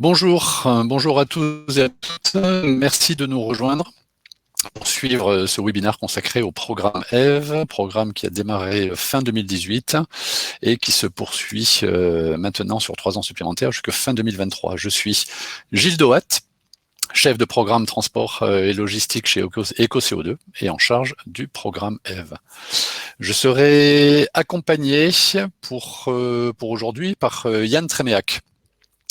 Bonjour à tous et à toutes. Merci de nous rejoindre pour suivre ce webinaire consacré au programme EVE, programme qui a démarré fin 2018 et qui se poursuit maintenant sur 3 ans supplémentaires jusqu'à fin 2023. Je suis Gilles Doat, chef de programme transport et logistique chez EcoCO2 et en charge du programme EVE. Je serai accompagné pour aujourd'hui par Yann Tréméac,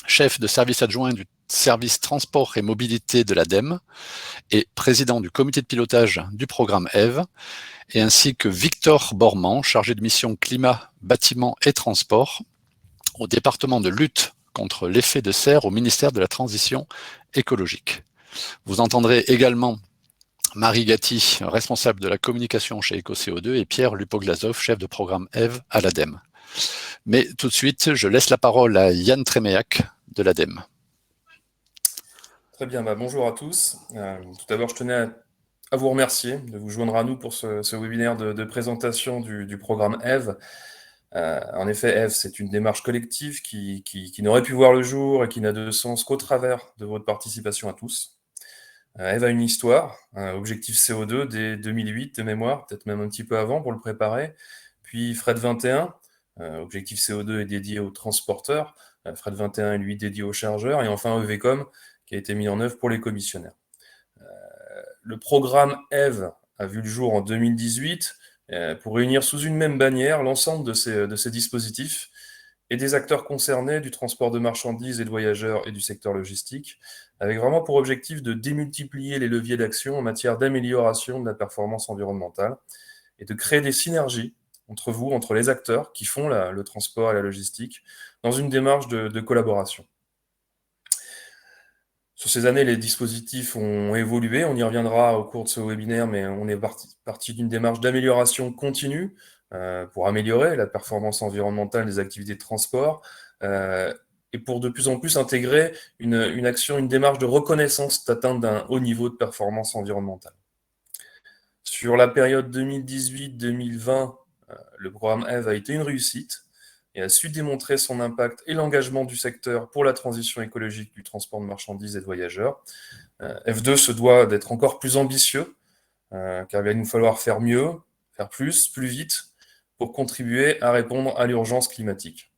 chef de service adjoint du service transport et mobilité de l'ADEME et président du comité de pilotage du programme EVE, et ainsi que Victor Bormand, chargé de mission climat, bâtiment et transport au département de lutte contre l'effet de serre au ministère de la Transition écologique. Vous entendrez également Marie Gatti, responsable de la communication chez EcoCO2, et Pierre Lupoglazov, chef de programme EVE à l'ADEME. Mais tout de suite, je laisse la parole à Yann Tréméac de l'ADEME. Très bien, bonjour à tous. Tout d'abord, je tenais à vous remercier de vous joindre à nous pour ce webinaire de présentation du programme EVE. En effet, EVE, c'est une démarche collective qui n'aurait pu voir le jour et qui n'a de sens qu'au travers de votre participation à tous. EVE a une histoire, un objectif CO2 dès 2008 de mémoire, peut-être même un petit peu avant pour le préparer, puis Fred 21, objectif CO2 est dédié aux transporteurs, Fred 21 est lui dédié aux chargeurs, et enfin EVCOM, qui a été mis en œuvre pour les commissionnaires. Le programme EVE a vu le jour en 2018 pour réunir sous une même bannière l'ensemble de ces dispositifs et des acteurs concernés du transport de marchandises et de voyageurs et du secteur logistique, avec vraiment pour objectif de démultiplier les leviers d'action en matière d'amélioration de la performance environnementale et de créer des synergies entre les acteurs qui font le transport et la logistique, dans une démarche de collaboration. Sur ces années, les dispositifs ont évolué, on y reviendra au cours de ce webinaire, mais on est parti d'une démarche d'amélioration continue pour améliorer la performance environnementale des activités de transport et pour de plus en plus intégrer une action, une démarche de reconnaissance d'atteinte d'un haut niveau de performance environnementale. Sur la période 2018-2020, le programme EVE a été une réussite et a su démontrer son impact et l'engagement du secteur pour la transition écologique du transport de marchandises et de voyageurs. F2 se doit d'être encore plus ambitieux, car il va nous falloir faire mieux, faire plus vite, pour contribuer à répondre à l'urgence climatique.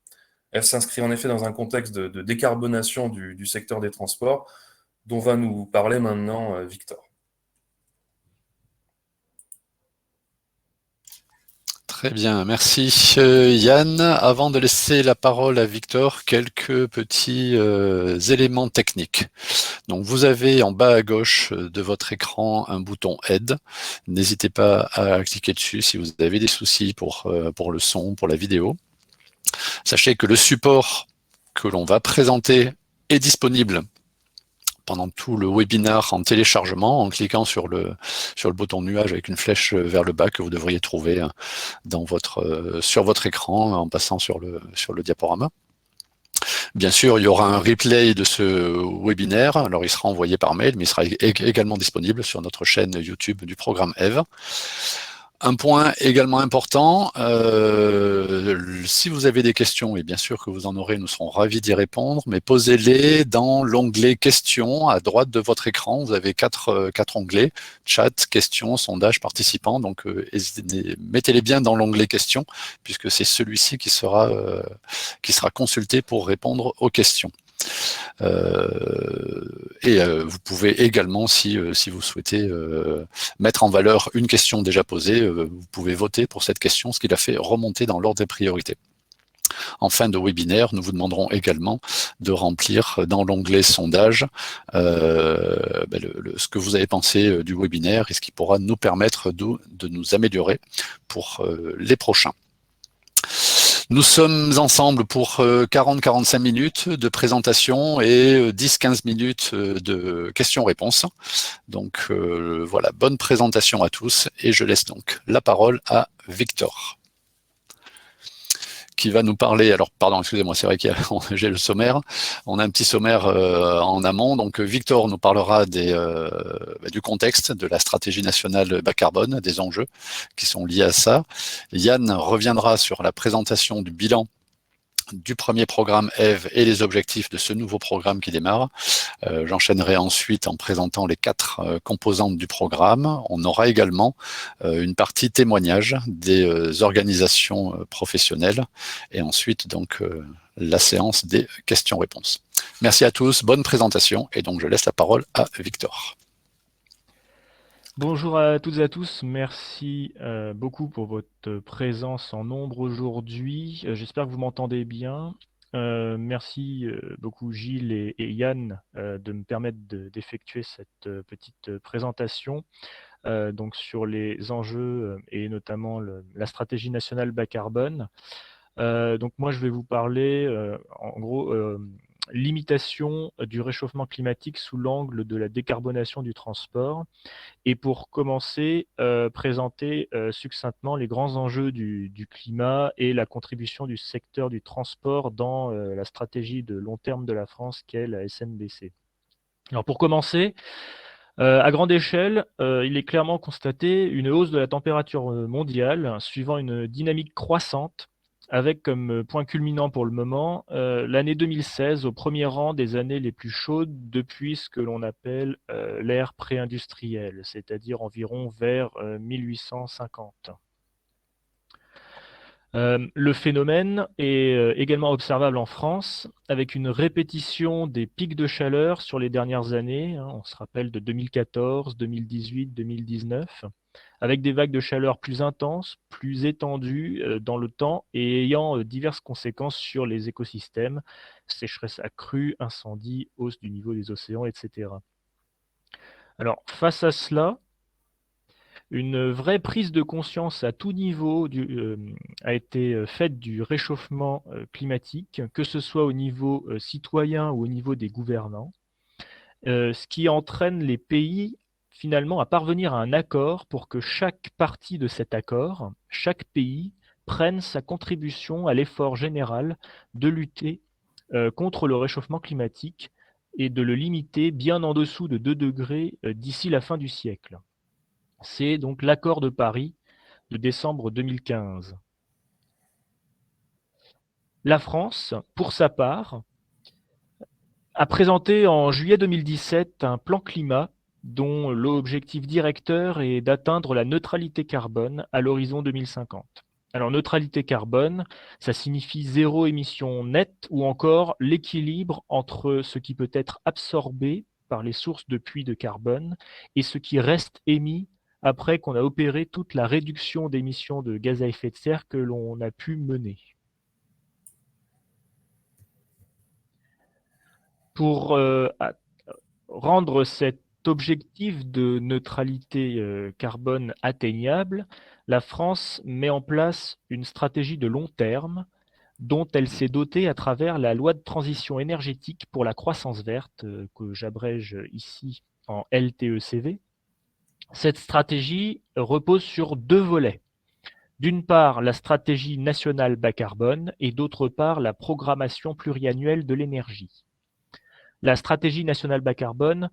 F s'inscrit en effet dans un contexte de décarbonation du secteur des transports, dont va nous parler maintenant Victor. Très bien, merci Yann. Avant de laisser la parole à Victor, quelques petits éléments techniques. Donc vous avez en bas à gauche de votre écran un bouton aide. N'hésitez pas à cliquer dessus si vous avez des soucis pour le son, pour la vidéo. Sachez que le support que l'on va présenter est disponible pendant tout le webinaire en téléchargement, en cliquant sur le bouton nuage avec une flèche vers le bas que vous devriez trouver sur votre écran en passant sur le diaporama. Bien sûr, il y aura un replay de ce webinaire, alors il sera envoyé par mail, mais il sera également disponible sur notre chaîne YouTube du programme EVE. Un point également important, si vous avez des questions, et bien sûr que vous en aurez, nous serons ravis d'y répondre, mais posez-les dans l'onglet questions à droite de votre écran. Vous avez quatre onglets, chat, questions, sondage, participants, donc mettez-les bien dans l'onglet questions, puisque c'est celui-ci qui sera consulté pour répondre aux questions. Vous pouvez également, si vous souhaitez mettre en valeur une question déjà posée, vous pouvez voter pour cette question, ce qui la fait remonter dans l'ordre des priorités. En fin de webinaire, nous vous demanderons également de remplir dans l'onglet sondage ce que vous avez pensé du webinaire et ce qui pourra nous permettre de nous améliorer pour les prochains. Nous sommes ensemble pour 40-45 minutes de présentation et 10-15 minutes de questions-réponses. Donc voilà, bonne présentation à tous et je laisse donc la parole à Victor, qui va nous parler, alors pardon, excusez-moi, c'est vrai que j'ai le sommaire, on a un petit sommaire en amont, donc Victor nous parlera du contexte, de la stratégie nationale bas carbone, des enjeux qui sont liés à ça. Yann reviendra sur la présentation du bilan du premier programme EVE et les objectifs de ce nouveau programme qui démarre. J'enchaînerai ensuite en présentant les 4 composantes du programme. On aura également une partie témoignage des organisations professionnelles et ensuite donc la séance des questions-réponses. Merci à tous, bonne présentation et donc je laisse la parole à Victor. Bonjour à toutes et à tous, merci beaucoup pour votre présence en nombre aujourd'hui. J'espère que vous m'entendez bien. Merci beaucoup Gilles et Yann de me permettre d'effectuer cette petite présentation donc sur les enjeux et notamment la stratégie nationale bas carbone. Donc moi je vais vous parler en gros limitation du réchauffement climatique sous l'angle de la décarbonation du transport. Et pour commencer, présenter succinctement les grands enjeux du climat et la contribution du secteur du transport dans la stratégie de long terme de la France qu'est la SNBC. Alors pour commencer, à grande échelle, il est clairement constaté une hausse de la température mondiale suivant une dynamique croissante avec comme point culminant pour le moment l'année 2016 au premier rang des années les plus chaudes depuis ce que l'on appelle l'ère pré-industrielle, c'est-à-dire environ vers 1850. Le phénomène est également observable en France, avec une répétition des pics de chaleur sur les dernières années. On se rappelle de 2014, 2018, 2019, avec des vagues de chaleur plus intenses, plus étendues dans le temps et ayant diverses conséquences sur les écosystèmes, sécheresse accrue, incendies, hausse du niveau des océans, etc. Alors, face à cela, une vraie prise de conscience à tout niveau a été faite du réchauffement climatique, que ce soit au niveau citoyen ou au niveau des gouvernants, ce qui entraîne les pays finalement à parvenir à un accord pour que chaque partie de cet accord, chaque pays, prenne sa contribution à l'effort général de lutter contre le réchauffement climatique et de le limiter bien en dessous de 2 degrés d'ici la fin du siècle. C'est donc l'accord de Paris de décembre 2015. La France, pour sa part, a présenté en juillet 2017 un plan climat dont l'objectif directeur est d'atteindre la neutralité carbone à l'horizon 2050. Alors, neutralité carbone, ça signifie zéro émission nette ou encore l'équilibre entre ce qui peut être absorbé par les sources de puits de carbone et ce qui reste émis après qu'on a opéré toute la réduction d'émissions de gaz à effet de serre que l'on a pu mener. Pour rendre cet objectif de neutralité carbone atteignable, la France met en place une stratégie de long terme dont elle s'est dotée à travers la loi de transition énergétique pour la croissance verte, que j'abrège ici en LTECV. Cette stratégie repose sur 2 volets. D'une part, la stratégie nationale bas carbone et d'autre part, la programmation pluriannuelle de l'énergie. La stratégie nationale bas carbone,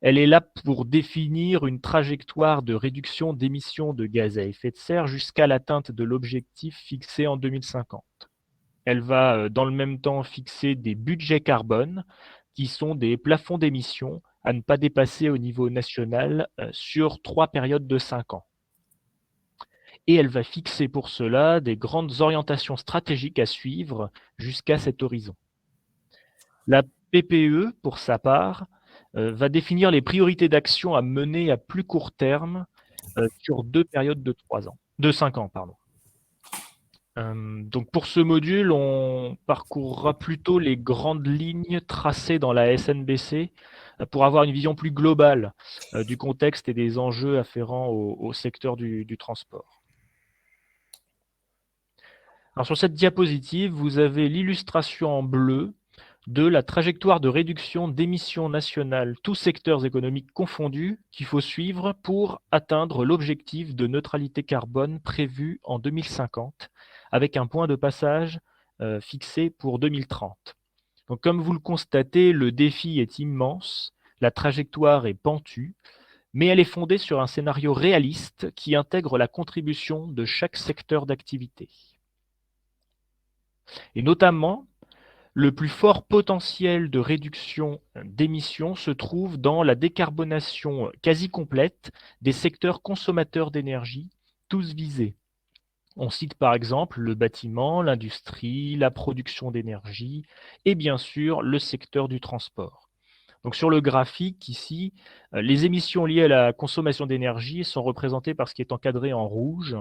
elle est là pour définir une trajectoire de réduction d'émissions de gaz à effet de serre jusqu'à l'atteinte de l'objectif fixé en 2050. Elle va dans le même temps fixer des budgets carbone qui sont des plafonds d'émissions à ne pas dépasser au niveau national sur 3 périodes de 5 ans. Et elle va fixer pour cela des grandes orientations stratégiques à suivre jusqu'à cet horizon. La PPE, pour sa part, va définir les priorités d'action à mener à plus court terme sur 2 périodes de 5 ans. Donc pour ce module, on parcourra plutôt les grandes lignes tracées dans la SNBC pour avoir une vision plus globale du contexte et des enjeux afférents au secteur du transport. Alors sur cette diapositive, vous avez l'illustration en bleu de la trajectoire de réduction d'émissions nationales, tous secteurs économiques confondus, qu'il faut suivre pour atteindre l'objectif de neutralité carbone prévu en 2050, avec un point de passage fixé pour 2030. Donc, comme vous le constatez, le défi est immense, la trajectoire est pentue, mais elle est fondée sur un scénario réaliste qui intègre la contribution de chaque secteur d'activité. Et notamment, le plus fort potentiel de réduction d'émissions se trouve dans la décarbonation quasi complète des secteurs consommateurs d'énergie, tous visés. On cite par exemple le bâtiment, l'industrie, la production d'énergie et bien sûr le secteur du transport. Donc sur le graphique ici, les émissions liées à la consommation d'énergie sont représentées par ce qui est encadré en rouge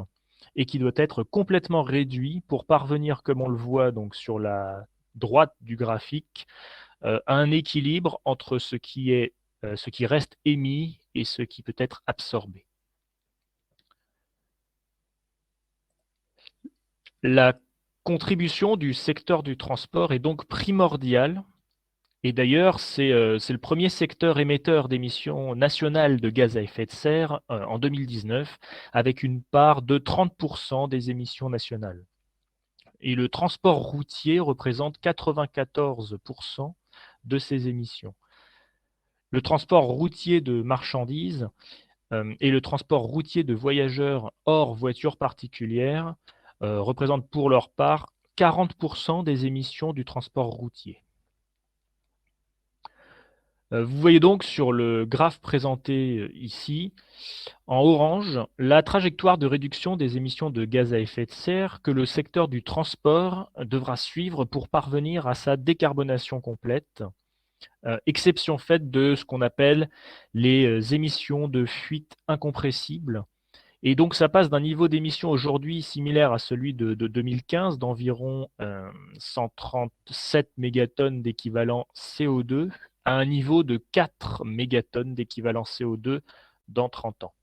et qui doit être complètement réduit pour parvenir, comme on le voit donc sur la droite du graphique, à un équilibre entre ce qui reste émis et ce qui peut être absorbé. La contribution du secteur du transport est donc primordiale. Et d'ailleurs, c'est le premier secteur émetteur d'émissions nationales de gaz à effet de serre en 2019, avec une part de 30% des émissions nationales. Et le transport routier représente 94% de ces émissions. Le transport routier de marchandises et le transport routier de voyageurs hors voiture particulière représentent pour leur part 40% des émissions du transport routier. Vous voyez donc sur le graphe présenté ici, en orange, la trajectoire de réduction des émissions de gaz à effet de serre que le secteur du transport devra suivre pour parvenir à sa décarbonation complète, exception faite de ce qu'on appelle les émissions de fuite incompressibles. Et donc ça passe d'un niveau d'émission aujourd'hui similaire à celui de 2015 d'environ 137 mégatonnes d'équivalent CO2 à un niveau de 4 mégatonnes d'équivalent CO2 dans 30 ans.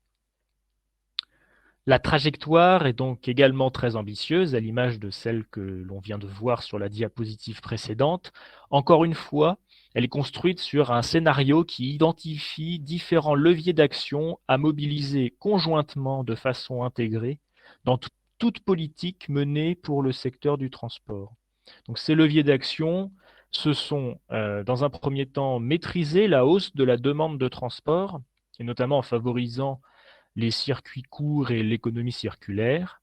La trajectoire est donc également très ambitieuse, à l'image de celle que l'on vient de voir sur la diapositive précédente. Encore une fois, elle est construite sur un scénario qui identifie différents leviers d'action à mobiliser conjointement de façon intégrée dans toute politique menée pour le secteur du transport. Donc, ces leviers d'action, ce sont, dans un premier temps, maîtriser la hausse de la demande de transport, et notamment en favorisant les circuits courts et l'économie circulaire,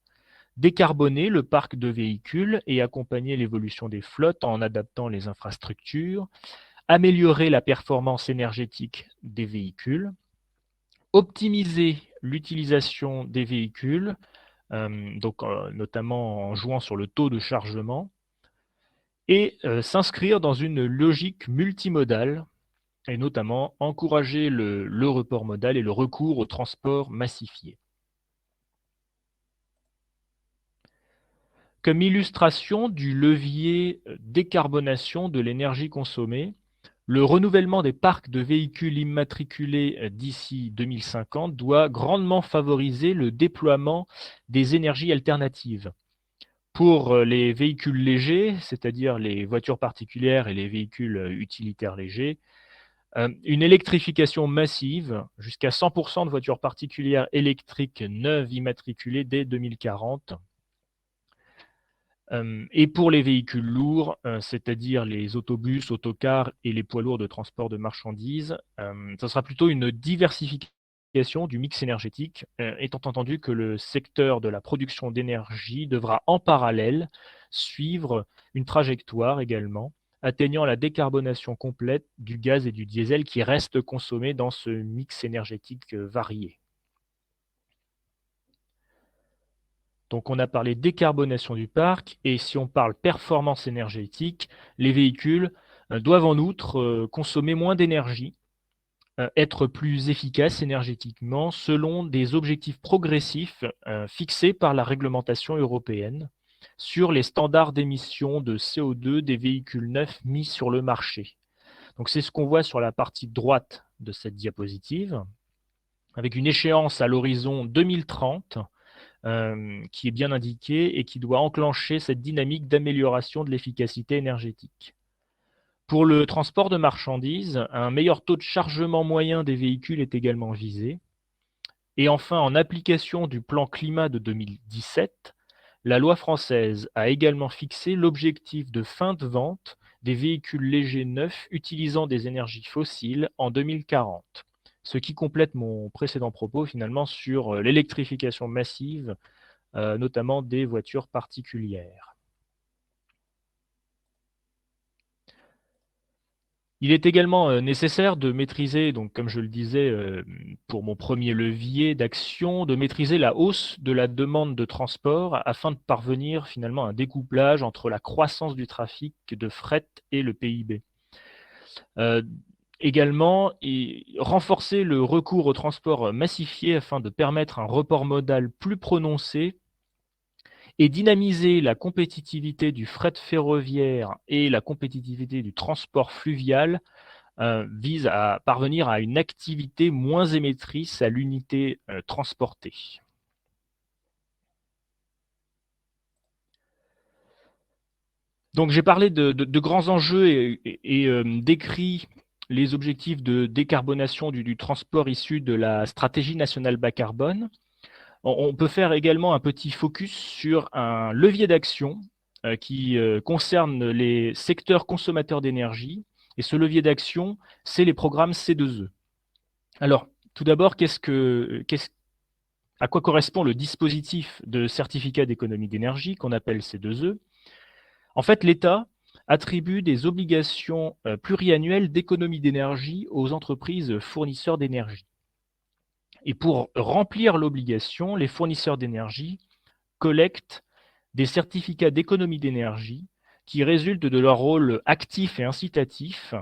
décarboner le parc de véhicules et accompagner l'évolution des flottes en adaptant les infrastructures, améliorer la performance énergétique des véhicules, optimiser l'utilisation des véhicules, notamment en jouant sur le taux de chargement, et s'inscrire dans une logique multimodale, et notamment encourager le report modal et le recours au transport massifié. Comme illustration du levier décarbonation de l'énergie consommée, le renouvellement des parcs de véhicules immatriculés d'ici 2050 doit grandement favoriser le déploiement des énergies alternatives. Pour les véhicules légers, c'est-à-dire les voitures particulières et les véhicules utilitaires légers, une électrification massive, jusqu'à 100% de voitures particulières électriques neuves immatriculées dès 2040. Et pour les véhicules lourds, c'est-à-dire les autobus, autocars et les poids lourds de transport de marchandises, ça sera plutôt une diversification du mix énergétique, étant entendu que le secteur de la production d'énergie devra en parallèle suivre une trajectoire également, atteignant la décarbonation complète du gaz et du diesel qui restent consommés dans ce mix énergétique varié. Donc on a parlé décarbonation du parc, et si on parle performance énergétique, les véhicules doivent en outre consommer moins d'énergie, être plus efficaces énergétiquement selon des objectifs progressifs fixés par la réglementation européenne sur les standards d'émissions de CO2 des véhicules neufs mis sur le marché. Donc c'est ce qu'on voit sur la partie droite de cette diapositive, avec une échéance à l'horizon 2030, qui est bien indiqué et qui doit enclencher cette dynamique d'amélioration de l'efficacité énergétique. Pour le transport de marchandises, un meilleur taux de chargement moyen des véhicules est également visé. Et enfin, en application du plan climat de 2017, la loi française a également fixé l'objectif de fin de vente des véhicules légers neufs utilisant des énergies fossiles en 2040. Ce qui complète mon précédent propos finalement sur l'électrification massive, notamment des voitures particulières. Il est également nécessaire de maîtriser, donc comme je le disais pour mon premier levier d'action, de maîtriser la hausse de la demande de transport afin de parvenir finalement à un découplage entre la croissance du trafic de fret et le PIB. Euh, Également, renforcer le recours au transport massifié afin de permettre un report modal plus prononcé et dynamiser la compétitivité du fret ferroviaire et la compétitivité du transport fluvial vise à parvenir à une activité moins émettrice à l'unité transportée. Donc j'ai parlé de grands enjeux et décrit les objectifs de décarbonation du transport issus de la stratégie nationale bas carbone. On peut faire également un petit focus sur un levier d'action qui concerne les secteurs consommateurs d'énergie. Et ce levier d'action, c'est les programmes C2E. Alors, tout d'abord, à quoi correspond le dispositif de certificat d'économie d'énergie qu'on appelle C2E? En fait, l'État attribue des obligations pluriannuelles d'économie d'énergie aux entreprises fournisseurs d'énergie. Et pour remplir l'obligation, les fournisseurs d'énergie collectent des certificats d'économie d'énergie qui résultent de leur rôle actif et incitatif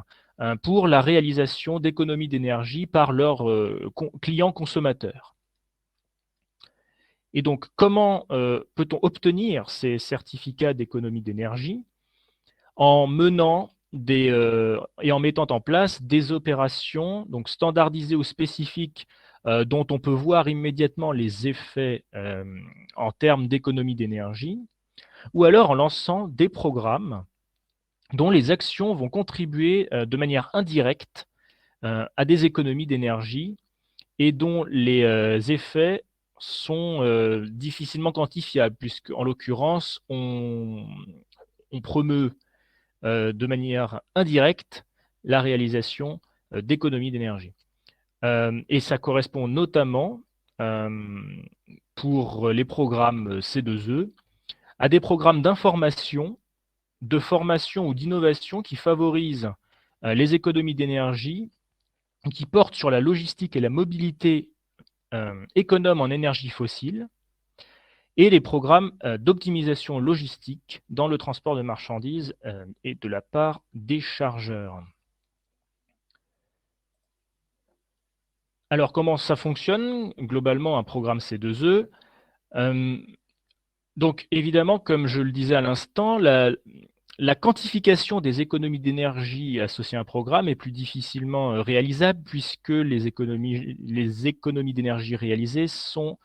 pour la réalisation d'économies d'énergie par leurs clients consommateurs. Et donc, comment peut-on obtenir ces certificats d'économie d'énergie? En menant et en mettant en place des opérations donc standardisées ou spécifiques dont on peut voir immédiatement les effets en termes d'économie d'énergie, ou alors en lançant des programmes dont les actions vont contribuer de manière indirecte à des économies d'énergie et dont les effets sont difficilement quantifiables, puisque en l'occurrence, on promeut de manière indirecte la réalisation d'économies d'énergie. Et ça correspond notamment pour les programmes C2E à des programmes d'information, de formation ou d'innovation qui favorisent les économies d'énergie, qui portent sur la logistique et la mobilité économe en énergie fossile, et les programmes d'optimisation logistique dans le transport de marchandises et de la part des chargeurs. Alors, comment ça fonctionne? Globalement, un programme C2E. Donc, évidemment, comme je le disais à l'instant, la quantification des économies d'énergie associées à un programme est plus difficilement réalisable puisque les économies d'énergie réalisées sont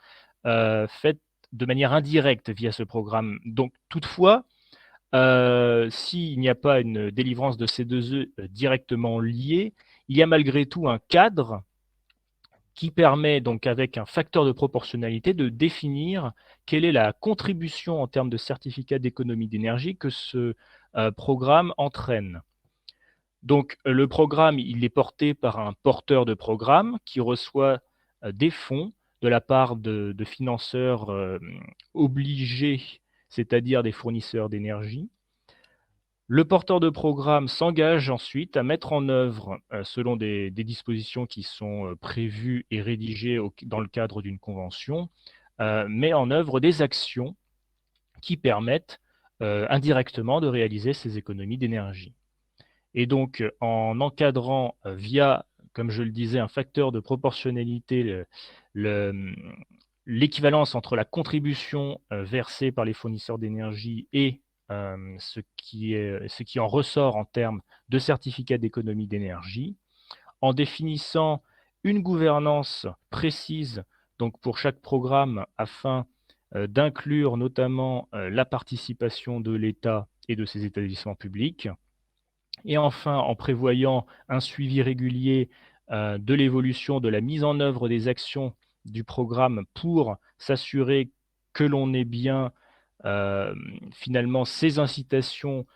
faites de manière indirecte via ce programme. Donc, toutefois, s'il n'y a pas une délivrance de C2E directement liée, il y a malgré tout un cadre qui permet donc avec un facteur de proportionnalité de définir quelle est la contribution en termes de certificat d'économie d'énergie que ce programme entraîne. Donc le programme, il est porté par un porteur de programme qui reçoit des fonds de la part de financeurs obligés, c'est-à-dire des fournisseurs d'énergie. Le porteur de programme s'engage ensuite à mettre en œuvre, selon des dispositions qui sont prévues et rédigées dans le cadre d'une convention, met en œuvre des actions qui permettent indirectement de réaliser ces économies d'énergie. Et donc, en encadrant via, comme je le disais, un facteur de proportionnalité, l'équivalence entre la contribution versée par les fournisseurs d'énergie et ce qui en ressort en termes de certificats d'économie d'énergie, en définissant une gouvernance précise donc pour chaque programme afin d'inclure notamment la participation de l'État et de ses établissements publics, et enfin en prévoyant un suivi régulier de l'évolution de la mise en œuvre des actions du programme pour s'assurer que l'on ait bien finalement ces incitations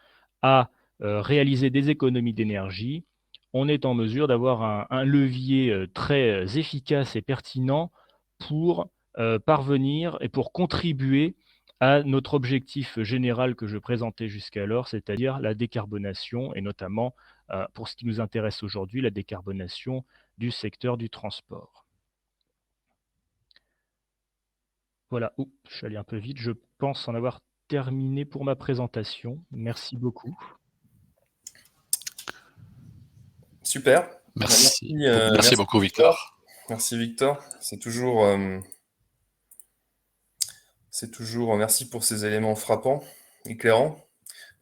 à réaliser des économies d'énergie, on est en mesure d'avoir un levier très efficace et pertinent pour parvenir et pour contribuer à notre objectif général que je présentais jusqu'alors, c'est-à-dire la décarbonation et notamment, pour ce qui nous intéresse aujourd'hui, la décarbonation du secteur du transport. Voilà, oups, je suis allé un peu vite, je pense en avoir terminé pour ma présentation. Merci beaucoup. Super. Merci. Merci, Merci beaucoup, Victor. Merci Victor. C'est toujours, merci pour ces éléments frappants, éclairants.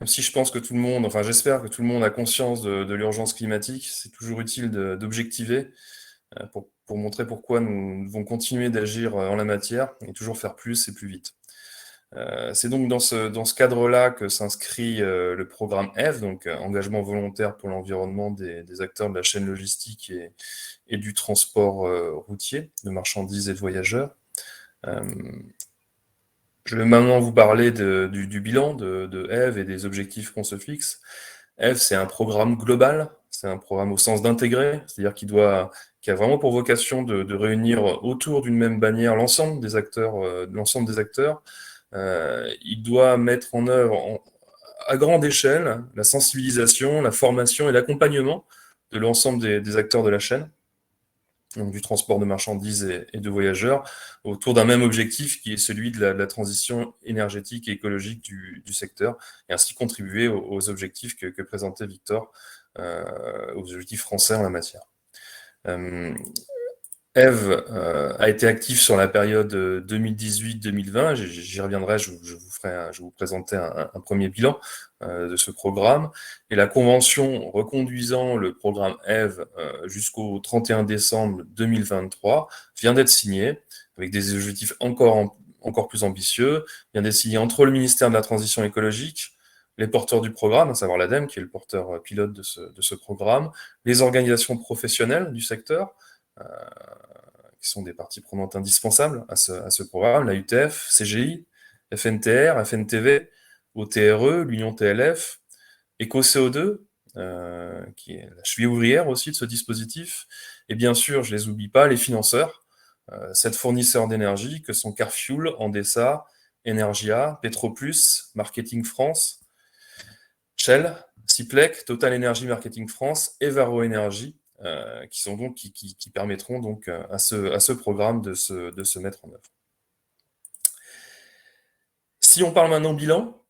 Même si je pense que tout le monde, enfin j'espère que tout le monde a conscience de l'urgence climatique, c'est toujours utile d'objectiver pour montrer pourquoi nous devons continuer d'agir en la matière et toujours faire plus et plus vite. C'est donc dans ce cadre-là que s'inscrit le programme EVE, donc Engagement volontaire pour l'environnement des acteurs de la chaîne logistique et du transport routier de marchandises et de voyageurs. Je vais maintenant vous parler du bilan de EVE et des objectifs qu'on se fixe. EVE, c'est un programme global, c'est un programme au sens d'intégrer, c'est-à-dire qui a vraiment pour vocation de réunir autour d'une même bannière l'ensemble des acteurs. Il doit mettre en œuvre à grande échelle la sensibilisation, la formation et l'accompagnement de l'ensemble des acteurs de la chaîne, donc du transport de marchandises et de voyageurs, autour d'un même objectif qui est celui de la transition énergétique et écologique du secteur, et ainsi contribuer aux objectifs que présentait Victor, aux objectifs français en la matière. EVE a été actif sur la période 2018-2020. J'y reviendrai, je vous présenterai un premier bilan de ce programme. Et la convention reconduisant le programme EVE jusqu'au 31 décembre 2023 vient d'être signée, avec des objectifs encore plus ambitieux. Vient d'être signée entre le ministère de la Transition écologique, les porteurs du programme, à savoir l'ADEME, qui est le porteur pilote de ce programme, les organisations professionnelles du secteur, qui sont des parties prenantes indispensables à ce programme, la UTF, CGI, FNTR, FNTV, OTRE, l'Union TLF, EcoCO2, qui est la cheville ouvrière aussi de ce dispositif, et bien sûr, je ne les oublie pas, les financeurs, 7 fournisseurs d'énergie que sont Carfuel, Endesa, Energia, Petroplus, Marketing France, Shell, Siplec, Total Energy Marketing France et Varo Energy, qui permettront donc à ce programme de se mettre en œuvre. Si on parle maintenant bilan,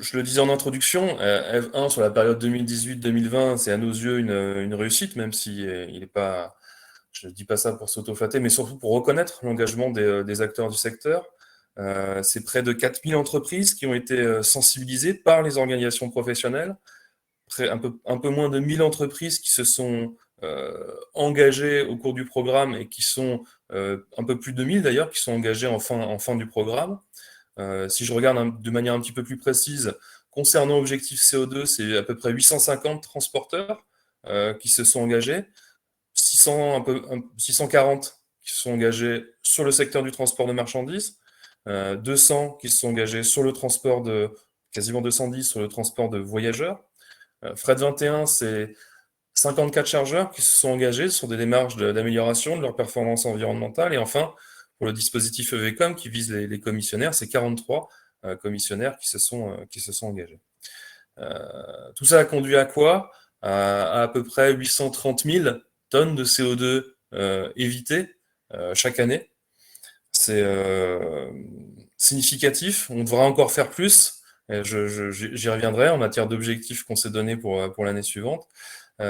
je le disais en introduction, EVE 1 sur la période 2018-2020, c'est à nos yeux une réussite, même si il n'est pas, je ne dis pas ça pour s'auto-flatter, mais surtout pour reconnaître l'engagement des acteurs du secteur. C'est près de 4000 entreprises qui ont été sensibilisées par les organisations professionnelles, un peu moins de 1000 entreprises qui se sont engagées au cours du programme et qui sont, un peu plus de 1000 d'ailleurs, qui sont engagées en fin du programme. Si je regarde de manière un petit peu plus précise, concernant Objectif CO2, c'est à peu près 850 transporteurs qui se sont engagés, 640 qui se sont engagés sur le secteur du transport de marchandises, 200 qui se sont engagés sur le transport quasiment 210 sur le transport de voyageurs. Fred 21, c'est 54 chargeurs qui se sont engagés sur des démarches d'amélioration de leur performance environnementale. Et enfin, pour le dispositif EVCOM qui vise les commissionnaires, c'est 43 commissionnaires qui se sont engagés. Tout ça a conduit à quoi? À peu près 830 000 tonnes de CO2 évitées chaque année. C'est significatif. On devra encore faire plus. J'y reviendrai en matière d'objectifs qu'on s'est donnés pour l'année suivante. Et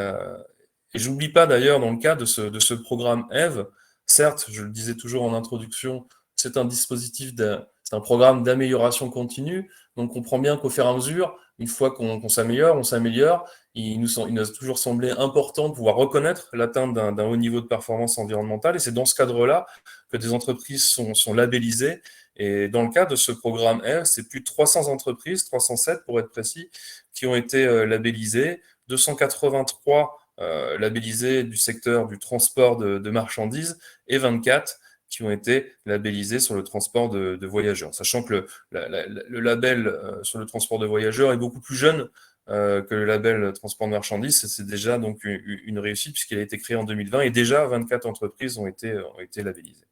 j'oublie pas d'ailleurs dans le cas de ce programme EVE, certes, je le disais toujours en introduction, c'est un programme d'amélioration continue, donc on comprend bien qu'au fur et à mesure, une fois qu'on s'améliore, on s'améliore, il nous a toujours semblé important de pouvoir reconnaître l'atteinte d'un haut niveau de performance environnementale, et c'est dans ce cadre-là que des entreprises sont labellisées. Et dans le cas de ce programme EVE, c'est plus de 300 entreprises, 307 pour être précis, qui ont été labellisées, 283 labellisés du secteur du transport de marchandises et 24 qui ont été labellisés sur le transport de voyageurs. Sachant que le label sur le transport de voyageurs est beaucoup plus jeune que le label transport de marchandises. C'est déjà donc une réussite puisqu'il a été créé en 2020 et déjà 24 entreprises ont été labellisées.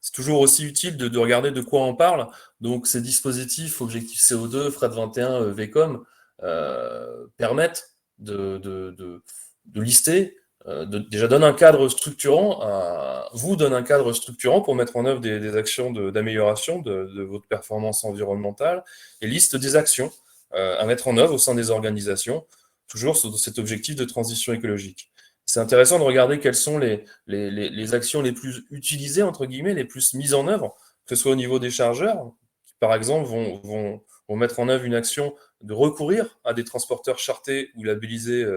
c'est toujours aussi utile de regarder de quoi on parle. Donc, ces dispositifs, objectifs CO2, FRED 21, VECOM, permettent de lister, déjà donne un cadre structurant, vous donne un cadre structurant pour mettre en œuvre des actions d'amélioration de votre performance environnementale, et liste des actions à mettre en œuvre au sein des organisations, toujours sur cet objectif de transition écologique. C'est intéressant de regarder quelles sont les actions les plus utilisées, entre guillemets, les plus mises en œuvre, que ce soit au niveau des chargeurs, qui par exemple vont mettre en œuvre une action de recourir à des transporteurs chartés ou labellisés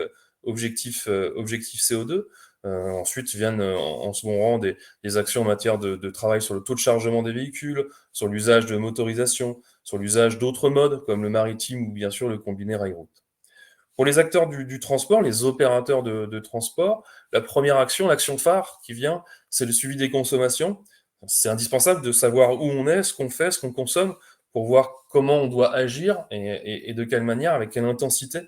objectif CO2. Ensuite viennent en second rang des actions en matière de travail sur le taux de chargement des véhicules, sur l'usage de motorisation, sur l'usage d'autres modes comme le maritime ou bien sûr le combiné rail-route. Pour les acteurs du transport, les opérateurs de transport, la première action, l'action phare qui vient, c'est le suivi des consommations. C'est indispensable de savoir où on est, ce qu'on fait, ce qu'on consomme, pour voir comment on doit agir et de quelle manière, avec quelle intensité.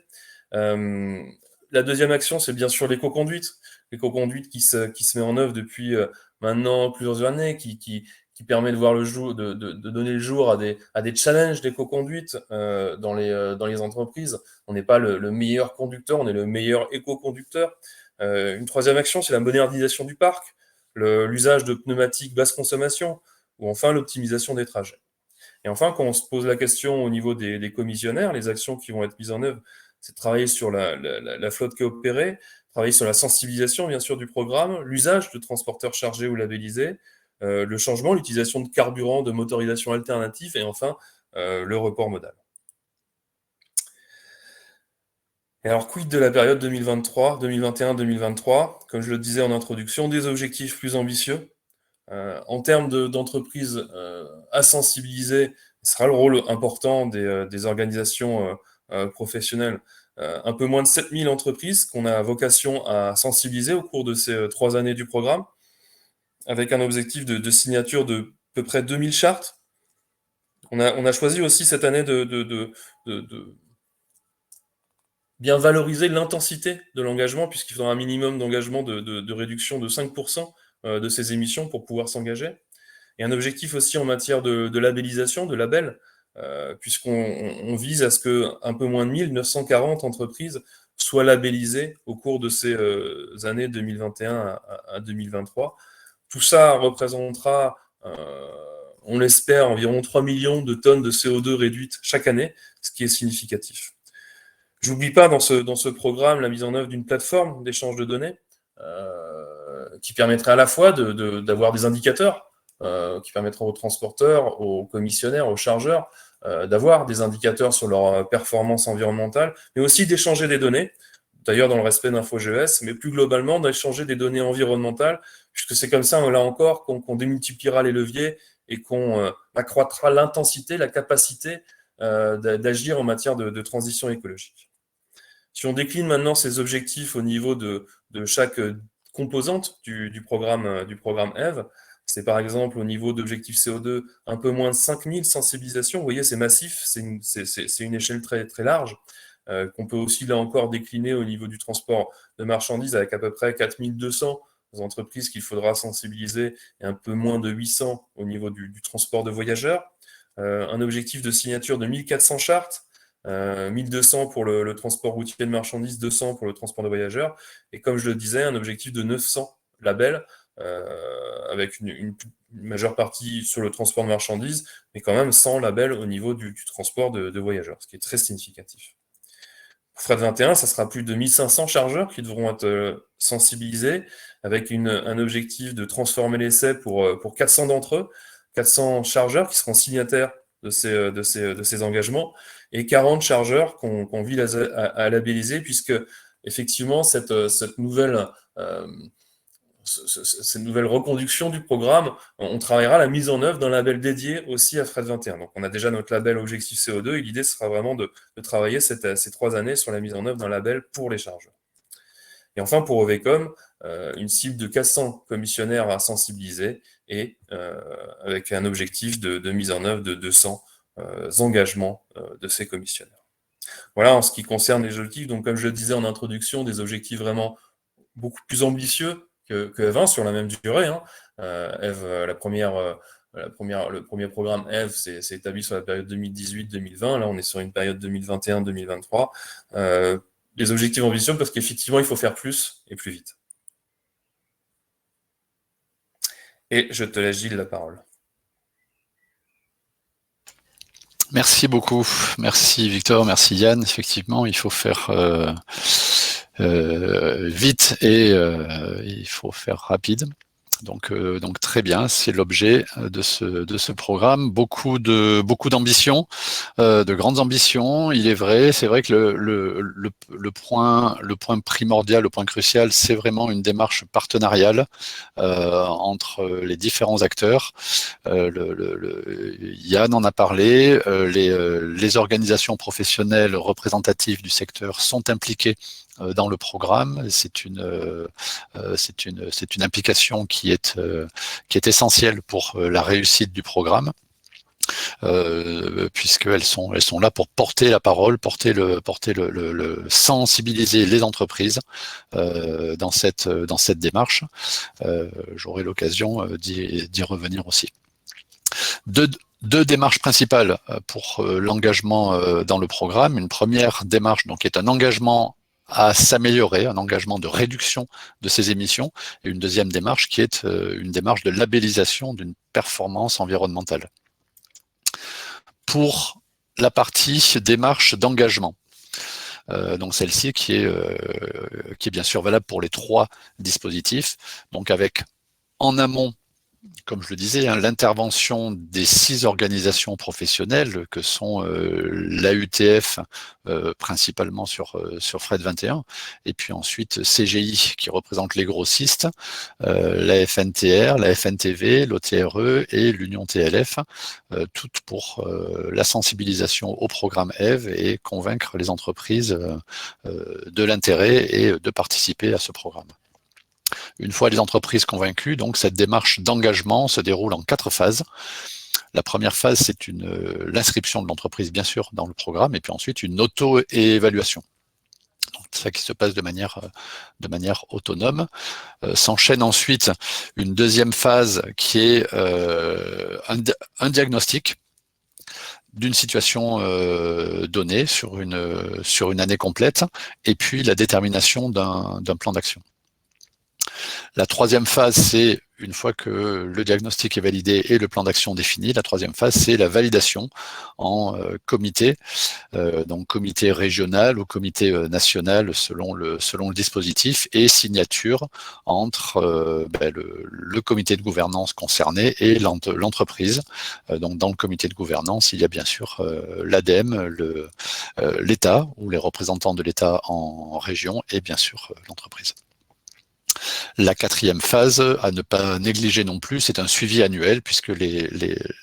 La deuxième action, c'est bien sûr l'éco-conduite. L'éco-conduite qui se met en œuvre depuis maintenant plusieurs années, qui permet de voir le jour, de donner le jour à des challenges d'éco-conduite dans les entreprises. On n'est pas le meilleur conducteur, on est le meilleur éco-conducteur. Une troisième action, c'est la modernisation du parc, l'usage de pneumatiques basse consommation, ou enfin l'optimisation des trajets. Et enfin, quand on se pose la question au niveau des commissionnaires, les actions qui vont être mises en œuvre, c'est de travailler sur la flotte coopérée, travailler sur la sensibilisation, bien sûr, du programme, l'usage de transporteurs chargés ou labellisés, le changement, l'utilisation de carburant, de motorisation alternative, et enfin, le report modal. Et alors, quid de la période 2021-2023 ? Comme je le disais en introduction, des objectifs plus ambitieux. En termes d'entreprises à sensibiliser, ce sera le rôle important des organisations professionnelles. Un peu moins de 7000 entreprises qu'on a vocation à sensibiliser au cours de ces 3 années du programme, avec un objectif de signature de à peu près 2000 chartes. On a choisi aussi cette année de bien valoriser l'intensité de l'engagement, puisqu'il faudra un minimum d'engagement de réduction de 5% de ces émissions pour pouvoir s'engager. Et un objectif aussi en matière de labellisation, de label, puisqu'on vise à ce que un peu moins de 1940 entreprises soient labellisées au cours de ces années 2021 à 2023. Tout ça représentera, on l'espère, environ 3 millions de tonnes de CO2 réduites chaque année, ce qui est significatif. J'oublie pas dans ce programme la mise en œuvre d'une plateforme d'échange de données qui permettrait à la fois d'avoir des indicateurs qui permettront aux transporteurs, aux commissionnaires, aux chargeurs d'avoir des indicateurs sur leur performance environnementale, mais aussi d'échanger des données, d'ailleurs dans le respect d'InfoGES, mais plus globalement d'échanger des données environnementales, puisque c'est comme ça, là encore, qu'on démultipliera les leviers et qu'on accroîtra l'intensité, la capacité d'agir en matière de transition écologique. Si on décline maintenant ces objectifs au niveau de chaque composante du programme EVE, c'est par exemple au niveau d'objectifs CO2 un peu moins de 5000 sensibilisations. Vous voyez, c'est massif, c'est une échelle très, très large, qu'on peut aussi là encore décliner au niveau du transport de marchandises avec à peu près 4200 entreprises qu'il faudra sensibiliser et un peu moins de 800 au niveau du transport de voyageurs. Un objectif de signature de 1400 chartes, 1200 pour le transport routier de marchandises, 200 pour le transport de voyageurs, et comme je le disais, un objectif de 900 labels, avec une majeure partie sur le transport de marchandises, mais quand même 100 labels au niveau du transport de voyageurs, ce qui est très significatif. Pour FRED 21, ça sera plus de 1500 chargeurs qui devront être sensibilisés, avec un objectif de transformer l'essai pour 400 d'entre eux, 400 chargeurs qui seront signataires de ces engagements, et 40 chargeurs qu'on vise à labelliser, puisque effectivement cette nouvelle reconduction du programme, on travaillera à la mise en œuvre d'un label dédié aussi à FRED 21. Donc on a déjà notre label objectif CO2, et l'idée sera vraiment de travailler ces 3 années sur la mise en œuvre d'un label pour les chargeurs. Et enfin pour OVECOM, une cible de 400 commissionnaires à sensibiliser, et avec un objectif de mise en œuvre de 200 engagements de ces commissionnaires. Voilà en ce qui concerne les objectifs. Donc comme je le disais en introduction, des objectifs vraiment beaucoup plus ambitieux que Eve1 sur la même durée. Hein. Eve, le premier programme Eve s'est établi sur la période 2018-2020. Là, on est sur une période 2021-2023. Les objectifs ambitieux parce qu'effectivement, il faut faire plus et plus vite. Et je te laisse, Gilles, la parole. Merci beaucoup. Merci Victor, merci Yann. Effectivement, il faut faire vite et il faut faire rapide. Donc très bien, c'est l'objet de ce programme. Beaucoup d'ambition, de grandes ambitions. Il est vrai, c'est vrai que le point primordial, le point crucial, c'est vraiment une démarche partenariale entre les différents acteurs. Yann en a parlé. Les organisations professionnelles représentatives du secteur sont impliquées dans le programme. C'est une implication qui est essentielle pour la réussite du programme, puisqu'elles sont là pour porter la parole, sensibiliser les entreprises dans cette démarche. J'aurai l'occasion d'y revenir aussi. Deux démarches principales pour l'engagement dans le programme. Une première démarche donc est un engagement à s'améliorer, un engagement de réduction de ces émissions, et une deuxième démarche qui est une démarche de labellisation d'une performance environnementale. Pour la partie démarche d'engagement, donc celle-ci qui est bien sûr valable pour les 3 dispositifs, donc avec en amont, comme je le disais, l'intervention des 6 organisations professionnelles que sont l'AUTF, principalement sur Fred 21, et puis ensuite CGI qui représente les grossistes, la FNTR, la FNTV, l'OTRE et l'Union TLF, toutes pour la sensibilisation au programme EVE et convaincre les entreprises de l'intérêt et de participer à ce programme. Une fois les entreprises convaincues, donc cette démarche d'engagement se déroule en 4 phases. La première phase, c'est l'inscription de l'entreprise, bien sûr, dans le programme, et puis ensuite une auto-évaluation. Donc ça qui se passe de manière autonome. S'enchaîne ensuite une deuxième phase qui est un diagnostic d'une situation donnée sur une année complète, et puis la détermination d'un plan d'action. La troisième phase, c'est une fois que le diagnostic est validé et le plan d'action défini, la troisième phase, c'est la validation en comité, donc comité régional ou comité national selon le dispositif, et signature entre le comité de gouvernance concerné et l'entreprise. Donc dans le comité de gouvernance, il y a bien sûr l'ADEME, l'État ou les représentants de l'État en région et bien sûr l'entreprise. La quatrième phase, à ne pas négliger non plus, c'est un suivi annuel, puisque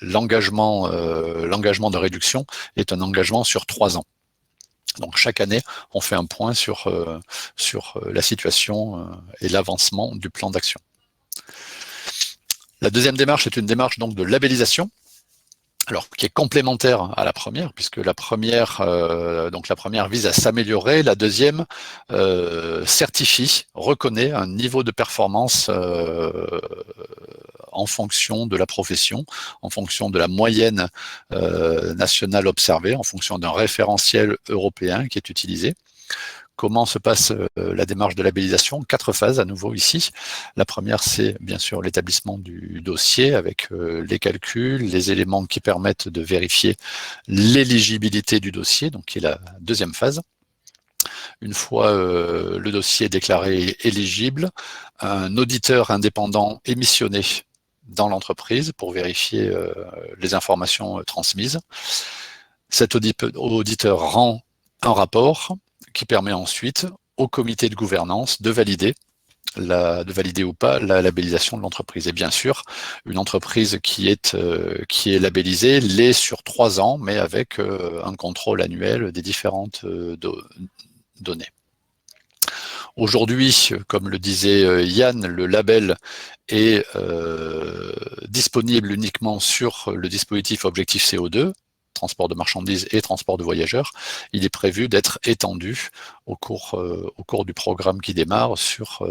l'engagement de réduction est un engagement sur 3 ans. Donc chaque année, on fait un point sur la situation et l'avancement du plan d'action. La deuxième démarche est une démarche donc de labellisation, alors qui est complémentaire à la première, puisque la première vise à s'améliorer, la deuxième certifie, reconnaît un niveau de performance en fonction de la profession, en fonction de la moyenne nationale observée, en fonction d'un référentiel européen qui est utilisé. Comment se passe la démarche de labellisation? 4 phases à nouveau ici. La première, c'est bien sûr l'établissement du dossier avec les calculs, les éléments qui permettent de vérifier l'éligibilité du dossier, donc qui est la deuxième phase. Une fois le dossier déclaré éligible, un auditeur indépendant est missionné dans l'entreprise pour vérifier les informations transmises. Cet auditeur rend un rapport qui permet ensuite au comité de gouvernance de valider ou pas la labellisation de l'entreprise. Et bien sûr, une entreprise qui est labellisée l'est sur 3 ans, mais avec un contrôle annuel des différentes données. Aujourd'hui, comme le disait Yann, le label est disponible uniquement sur le dispositif Objectif CO2, transport de marchandises et transport de voyageurs, il est prévu d'être étendu au cours du programme qui démarre sur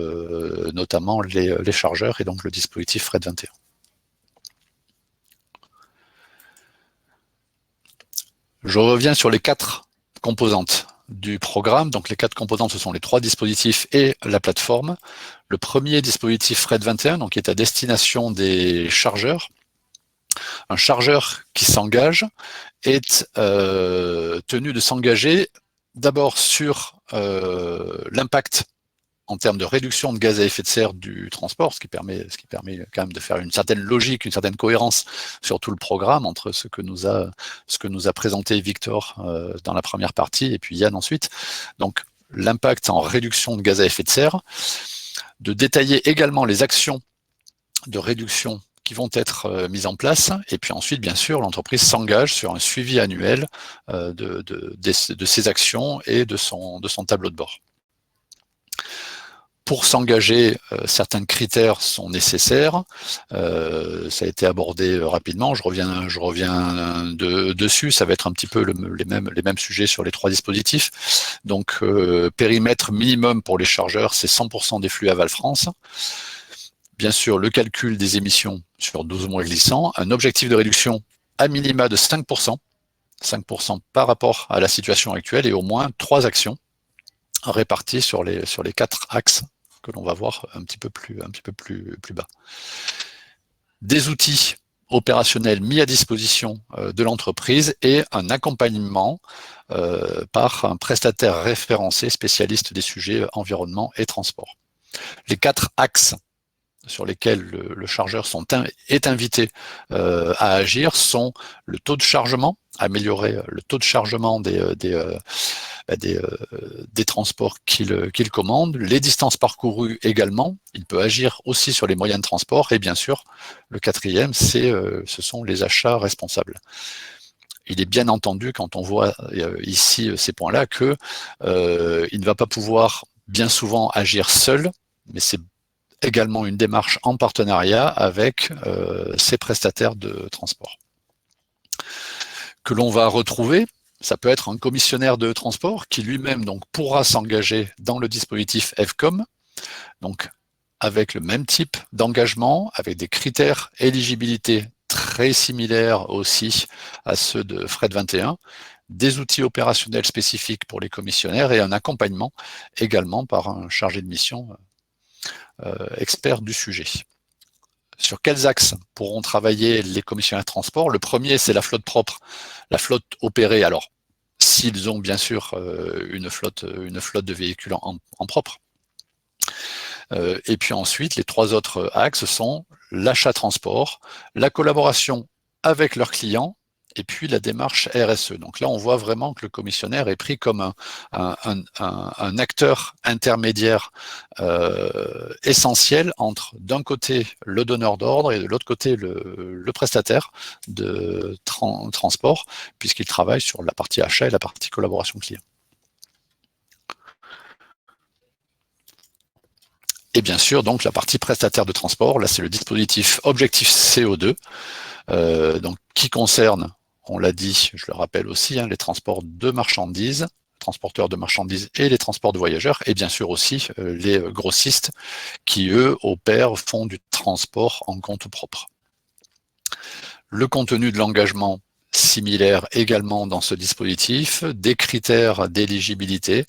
notamment les chargeurs et donc le dispositif Fret 21. Je reviens sur les 4 composantes du programme. Donc les 4 composantes, ce sont les 3 dispositifs et la plateforme. Le premier dispositif Fret 21, donc, qui est à destination des chargeurs. Un chargeur qui s'engage est tenu de s'engager d'abord sur l'impact en termes de réduction de gaz à effet de serre du transport, ce qui permet quand même de faire une certaine logique, une certaine cohérence sur tout le programme entre ce que nous a présenté Victor dans la première partie et puis Yann ensuite. Donc l'impact en réduction de gaz à effet de serre, de détailler également les actions de réduction qui vont être mises en place, et puis ensuite, bien sûr, l'entreprise s'engage sur un suivi annuel de ses actions et de son tableau de bord. Pour s'engager, certains critères sont nécessaires. Ça a été abordé rapidement. Je reviens dessus. Ça va être un petit peu les mêmes sujets sur les 3 dispositifs. Donc, périmètre minimum pour les chargeurs, c'est 100% des flux aval France. Bien sûr, le calcul des émissions sur 12 mois glissants. Un objectif de réduction à minima de 5%. 5% par rapport à la situation actuelle et au moins 3 actions réparties sur les 4 axes que l'on va voir un petit peu plus bas. Des outils opérationnels mis à disposition de l'entreprise et un accompagnement par un prestataire référencé spécialiste des sujets environnement et transport. Les 4 axes sur lesquels le chargeur est invité à agir sont le taux de chargement, améliorer le taux de chargement des transports qu'il commande, les distances parcourues également. Il peut agir aussi sur les moyens de transport et bien sûr, le 4e, ce sont les achats responsables. Il est bien entendu, quand on voit ici ces points-là, que il ne va pas pouvoir bien souvent agir seul, mais c'est également une démarche en partenariat avec ses prestataires de transport. Que l'on va retrouver, ça peut être un commissionnaire de transport qui lui-même donc pourra s'engager dans le dispositif EVCOM, donc avec le même type d'engagement, avec des critères éligibilité très similaires aussi à ceux de Fret 21, des outils opérationnels spécifiques pour les commissionnaires et un accompagnement également par un chargé de mission expert du sujet. Sur quels axes pourront travailler les commissionnaires de transport? Le premier, c'est la flotte propre, la flotte opérée. Alors, s'ils ont bien sûr une flotte de véhicules en propre. Et puis ensuite, les 3 autres axes sont l'achat transport, la collaboration avec leurs clients, et puis la démarche RSE. Donc là, on voit vraiment que le commissionnaire est pris comme un acteur intermédiaire essentiel entre, d'un côté, le donneur d'ordre et de l'autre côté, le prestataire de transport, puisqu'il travaille sur la partie achat et la partie collaboration client. Et bien sûr, donc la partie prestataire de transport, là c'est le dispositif Objectif CO2, donc qui concerne, on l'a dit, je le rappelle aussi, les transports de marchandises, transporteurs de marchandises et les transports de voyageurs, et bien sûr aussi les grossistes qui, eux, font du transport en compte propre. Le contenu de l'engagement similaire également dans ce dispositif, des critères d'éligibilité.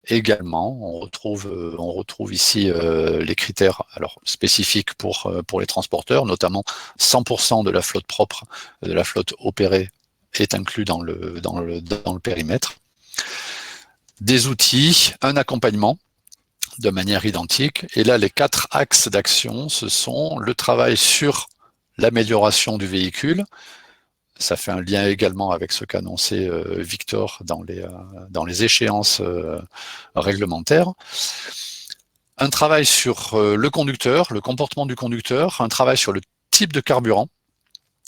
Également, on retrouve ici les critères spécifiques pour les transporteurs, notamment 100% de la flotte propre, de la flotte opérée est inclus dans le périmètre. Des outils, un accompagnement de manière identique. Et là, les 4 axes d'action, ce sont le travail sur l'amélioration du véhicule. Ça fait un lien également avec ce qu'annonçait Victor dans les échéances réglementaires. Un travail sur le conducteur, le comportement du conducteur, un travail sur le type de carburant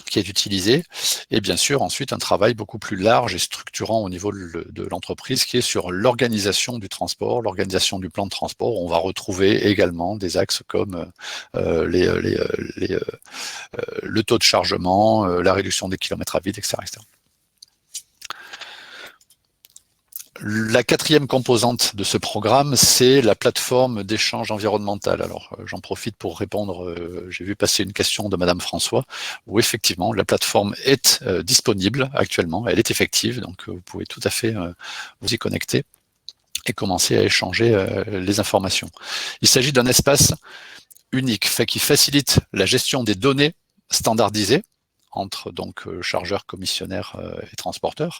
qui est utilisé, et bien sûr ensuite un travail beaucoup plus large et structurant au niveau de l'entreprise qui est sur l'organisation du transport, l'organisation du plan de transport. On va retrouver également des axes comme le taux de chargement, la réduction des kilomètres à vide, etc. La quatrième composante de ce programme, c'est la plateforme d'échange environnemental. Alors, j'en profite pour répondre, j'ai vu passer une question de Madame François, où effectivement, la plateforme est disponible actuellement, elle est effective, donc vous pouvez tout à fait vous y connecter et commencer à échanger les informations. Il s'agit d'un espace unique, qui facilite la gestion des données standardisées entre donc chargeurs, commissionnaires et transporteurs.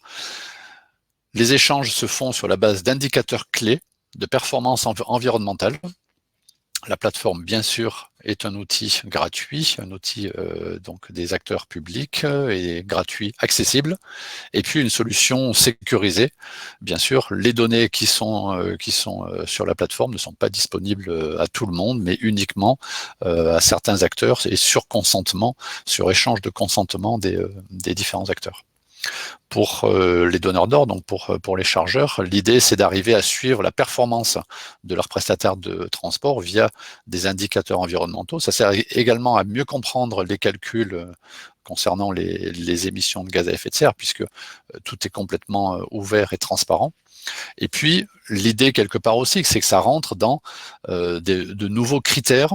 Les échanges se font sur la base d'indicateurs clés de performance environnementale. La plateforme, bien sûr, est un outil gratuit, un outil donc des acteurs publics et gratuit, accessible. Et puis une solution sécurisée. Bien sûr, les données qui sont sur la plateforme ne sont pas disponibles à tout le monde, mais uniquement à certains acteurs et sur consentement, sur échange de consentement des différents acteurs. Pour les donneurs d'ordre, donc pour les chargeurs, l'idée c'est d'arriver à suivre la performance de leurs prestataires de transport via des indicateurs environnementaux. Ça sert également à mieux comprendre les calculs concernant les émissions de gaz à effet de serre, puisque tout est complètement ouvert et transparent. Et puis, l'idée quelque part aussi, c'est que ça rentre dans de nouveaux critères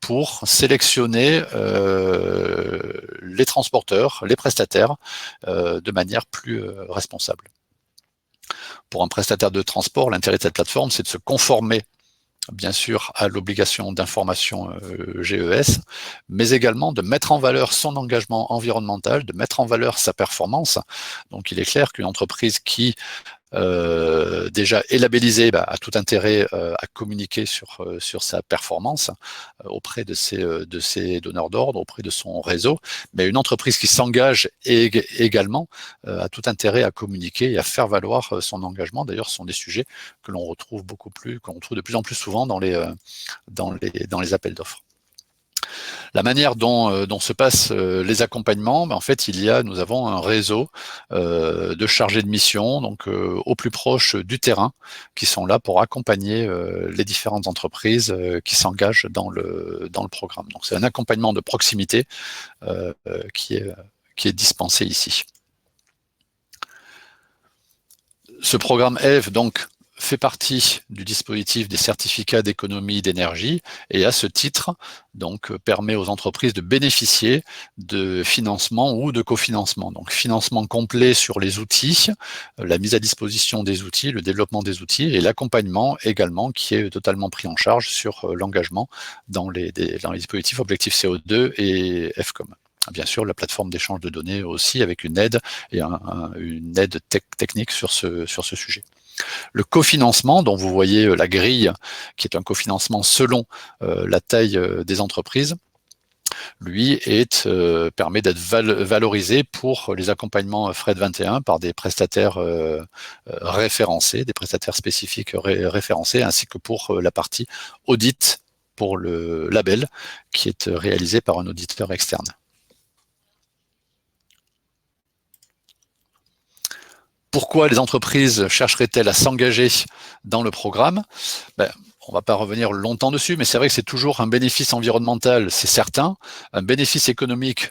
pour sélectionner les transporteurs, les prestataires, de manière plus responsable. Pour un prestataire de transport, l'intérêt de cette plateforme, c'est de se conformer, bien sûr, à l'obligation d'information GES, mais également de mettre en valeur son engagement environnemental, de mettre en valeur sa performance. Donc, il est clair qu'une entreprise qui déjà est labellisée a tout intérêt à communiquer sur sa performance auprès de ses donneurs d'ordre, auprès de son réseau, mais une entreprise qui s'engage également a tout intérêt à communiquer et à faire valoir son engagement. D'ailleurs, ce sont des sujets que l'on retrouve qu'on trouve de plus en plus souvent dans les appels d'offres. La manière dont se passent les accompagnements, en fait, nous avons un réseau de chargés de mission, donc au plus proche du terrain, qui sont là pour accompagner les différentes entreprises qui s'engagent dans le programme. Donc c'est un accompagnement de proximité qui est dispensé ici. Ce programme EVE, donc, fait partie du dispositif des certificats d'économie d'énergie et à ce titre, donc, permet aux entreprises de bénéficier de financement ou de cofinancement. Donc, financement complet sur les outils, la mise à disposition des outils, le développement des outils et l'accompagnement également qui est totalement pris en charge sur l'engagement dans les dispositifs objectifs CO2 et FCOM. Bien sûr, la plateforme d'échange de données aussi avec une aide et une aide technique sur ce sujet. Le cofinancement, dont vous voyez la grille, qui est un cofinancement selon la taille des entreprises, lui permet d'être valorisé pour les accompagnements FRED 21 par des prestataires référencés, des prestataires spécifiques référencés, ainsi que pour la partie audit pour le label, qui est réalisé par un auditeur externe. Pourquoi les entreprises chercheraient-elles à s'engager dans le programme ? On ne va pas revenir longtemps dessus, mais c'est vrai que c'est toujours un bénéfice environnemental, c'est certain, un bénéfice économique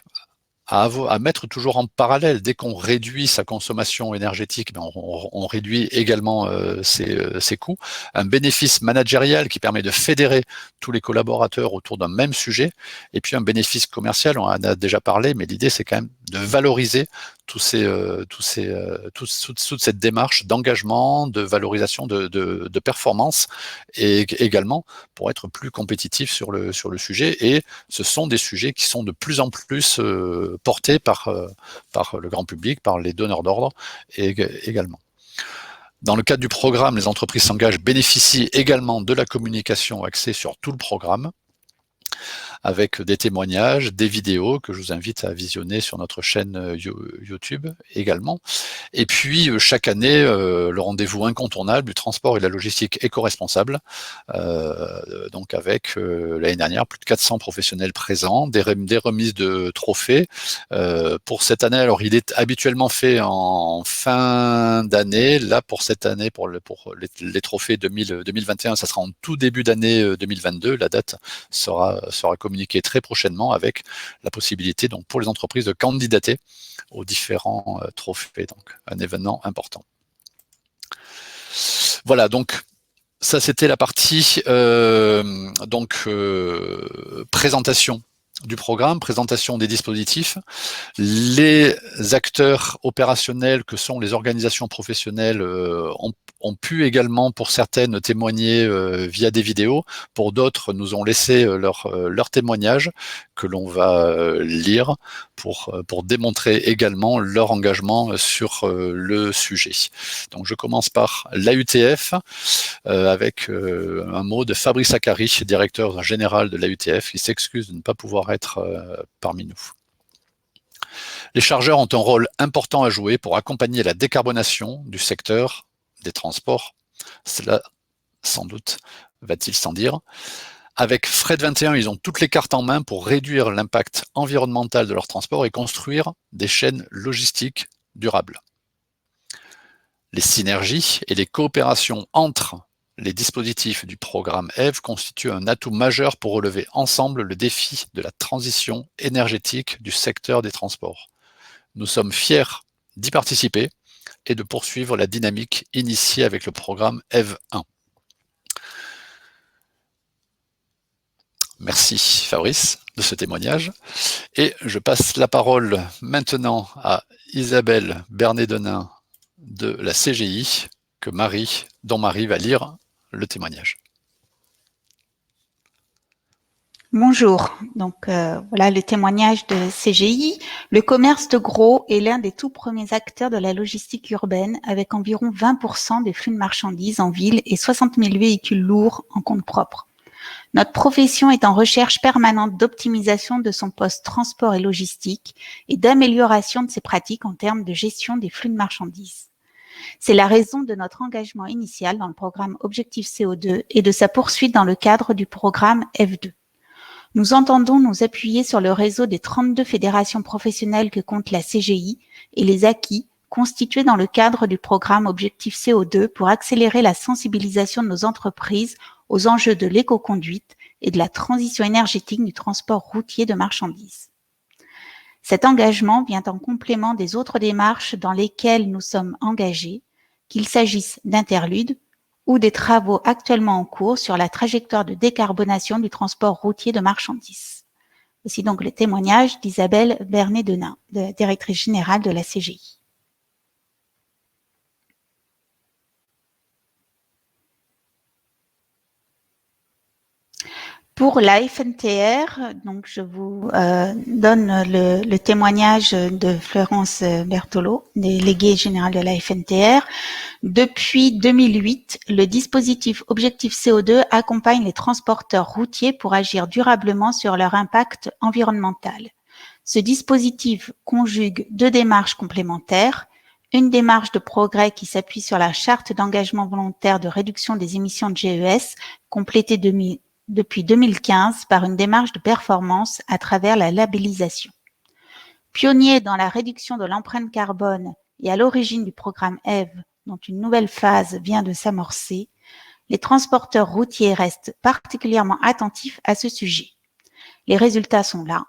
à mettre toujours en parallèle. Dès qu'on réduit sa consommation énergétique, on réduit également ses coûts. Un bénéfice managérial qui permet de fédérer tous les collaborateurs autour d'un même sujet. Et puis un bénéfice commercial, on en a déjà parlé, mais l'idée c'est quand même de valoriser toute cette démarche d'engagement, de valorisation, de performance, et également pour être plus compétitif sur le sujet. Et ce sont des sujets qui sont de plus en plus portés par le grand public, par les donneurs d'ordre également. Dans le cadre du programme, les entreprises s'engagent, bénéficient également de la communication axée sur tout le programme, avec des témoignages, des vidéos que je vous invite à visionner sur notre chaîne YouTube également. Et puis, chaque année, le rendez-vous incontournable du transport et de la logistique éco-responsable, donc avec, l'année dernière, plus de 400 professionnels présents, des remises de trophées. Pour cette année, alors il est habituellement fait en fin d'année. Là, pour cette année, pour les trophées 2021, ça sera en tout début d'année 2022. La date sera communiquée très prochainement avec la possibilité donc pour les entreprises de candidater aux différents trophées, donc un événement important. Voilà, donc ça c'était la partie présentation du programme, présentation des dispositifs. Les acteurs opérationnels que sont les organisations professionnelles ont pu également, pour certaines, témoigner via des vidéos. Pour d'autres, nous ont laissé leur témoignage que l'on va lire pour démontrer également leur engagement sur le sujet. Donc je commence par l'AUTF avec un mot de Fabrice Akari, directeur général de l'AUTF, qui s'excuse de ne pas pouvoir être parmi nous. Les chargeurs ont un rôle important à jouer pour accompagner la décarbonation du secteur des transports. Cela, sans doute, va-t-il sans dire. Avec Fred 21, ils ont toutes les cartes en main pour réduire l'impact environnemental de leur transport et construire des chaînes logistiques durables. Les synergies et les coopérations entre les dispositifs du programme EVE constituent un atout majeur pour relever ensemble le défi de la transition énergétique du secteur des transports. Nous sommes fiers d'y participer et de poursuivre la dynamique initiée avec le programme EVE 1. Merci Fabrice de ce témoignage. Et je passe la parole maintenant à Isabelle Bernet-Denain de la CGI, dont Marie va lire le témoignage. Bonjour, donc voilà le témoignage de CGI. Le commerce de gros est l'un des tout premiers acteurs de la logistique urbaine avec environ 20% des flux de marchandises en ville et 60 000 véhicules lourds en compte propre. Notre profession est en recherche permanente d'optimisation de son poste transport et logistique et d'amélioration de ses pratiques en termes de gestion des flux de marchandises. C'est la raison de notre engagement initial dans le programme Objectif CO2 et de sa poursuite dans le cadre du programme F2. Nous entendons nous appuyer sur le réseau des 32 fédérations professionnelles que compte la CGI et les acquis constitués dans le cadre du programme Objectif CO2 pour accélérer la sensibilisation de nos entreprises aux enjeux de l'éco-conduite et de la transition énergétique du transport routier de marchandises. Cet engagement vient en complément des autres démarches dans lesquelles nous sommes engagés, qu'il s'agisse d'interludes ou des travaux actuellement en cours sur la trajectoire de décarbonation du transport routier de marchandises. Voici donc le témoignage d'Isabelle Bernet-Denain, directrice générale de la CGI. Pour la FNTR, donc je vous donne le témoignage de Florence Berthelot, déléguée générale de la FNTR. Depuis 2008, le dispositif Objectif CO2 accompagne les transporteurs routiers pour agir durablement sur leur impact environnemental. Ce dispositif conjugue deux démarches complémentaires, une démarche de progrès qui s'appuie sur la charte d'engagement volontaire de réduction des émissions de GES, complétée depuis 2015 par une démarche de performance à travers la labellisation. Pionnier dans la réduction de l'empreinte carbone et à l'origine du programme EVE, dont une nouvelle phase vient de s'amorcer, les transporteurs routiers restent particulièrement attentifs à ce sujet. Les résultats sont là.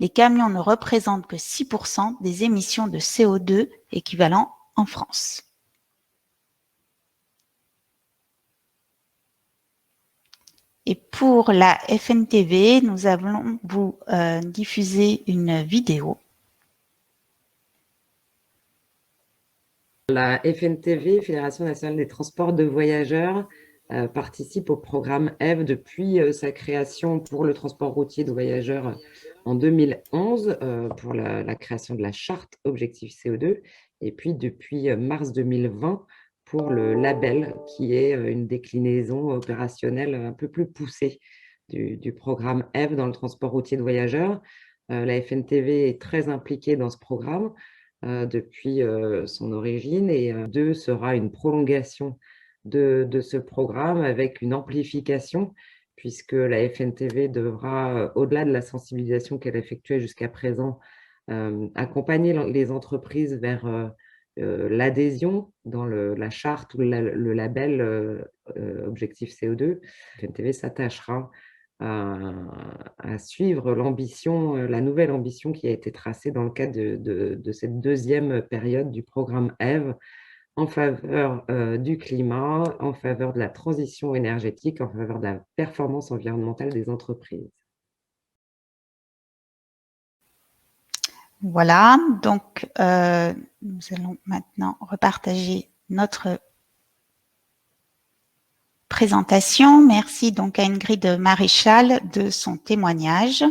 Les camions ne représentent que 6% des émissions de CO2 équivalent en France. Et pour la FNTV, nous allons vous diffuser une vidéo. La FNTV, Fédération nationale des transports de voyageurs, participe au programme EVE depuis sa création pour le transport routier de voyageurs en 2011, pour la création de la charte Objectif CO2, et puis depuis mars 2020, pour le label, qui est une déclinaison opérationnelle un peu plus poussée du programme EVE dans le transport routier de voyageurs. La FNTV est très impliquée dans ce programme depuis son origine, et 2 sera une prolongation de ce programme avec une amplification, puisque la FNTV devra, au-delà de la sensibilisation qu'elle effectuait jusqu'à présent, accompagner les entreprises vers l'adhésion dans la charte ou le label Objectif CO2. La FNTV s'attachera à suivre l'ambition, la nouvelle ambition qui a été tracée dans le cadre de cette deuxième période du programme EVE, en faveur du climat, en faveur de la transition énergétique, en faveur de la performance environnementale des entreprises. Voilà, donc nous allons maintenant repartager notre présentation. Merci donc à Ingrid Maréchal de son témoignage.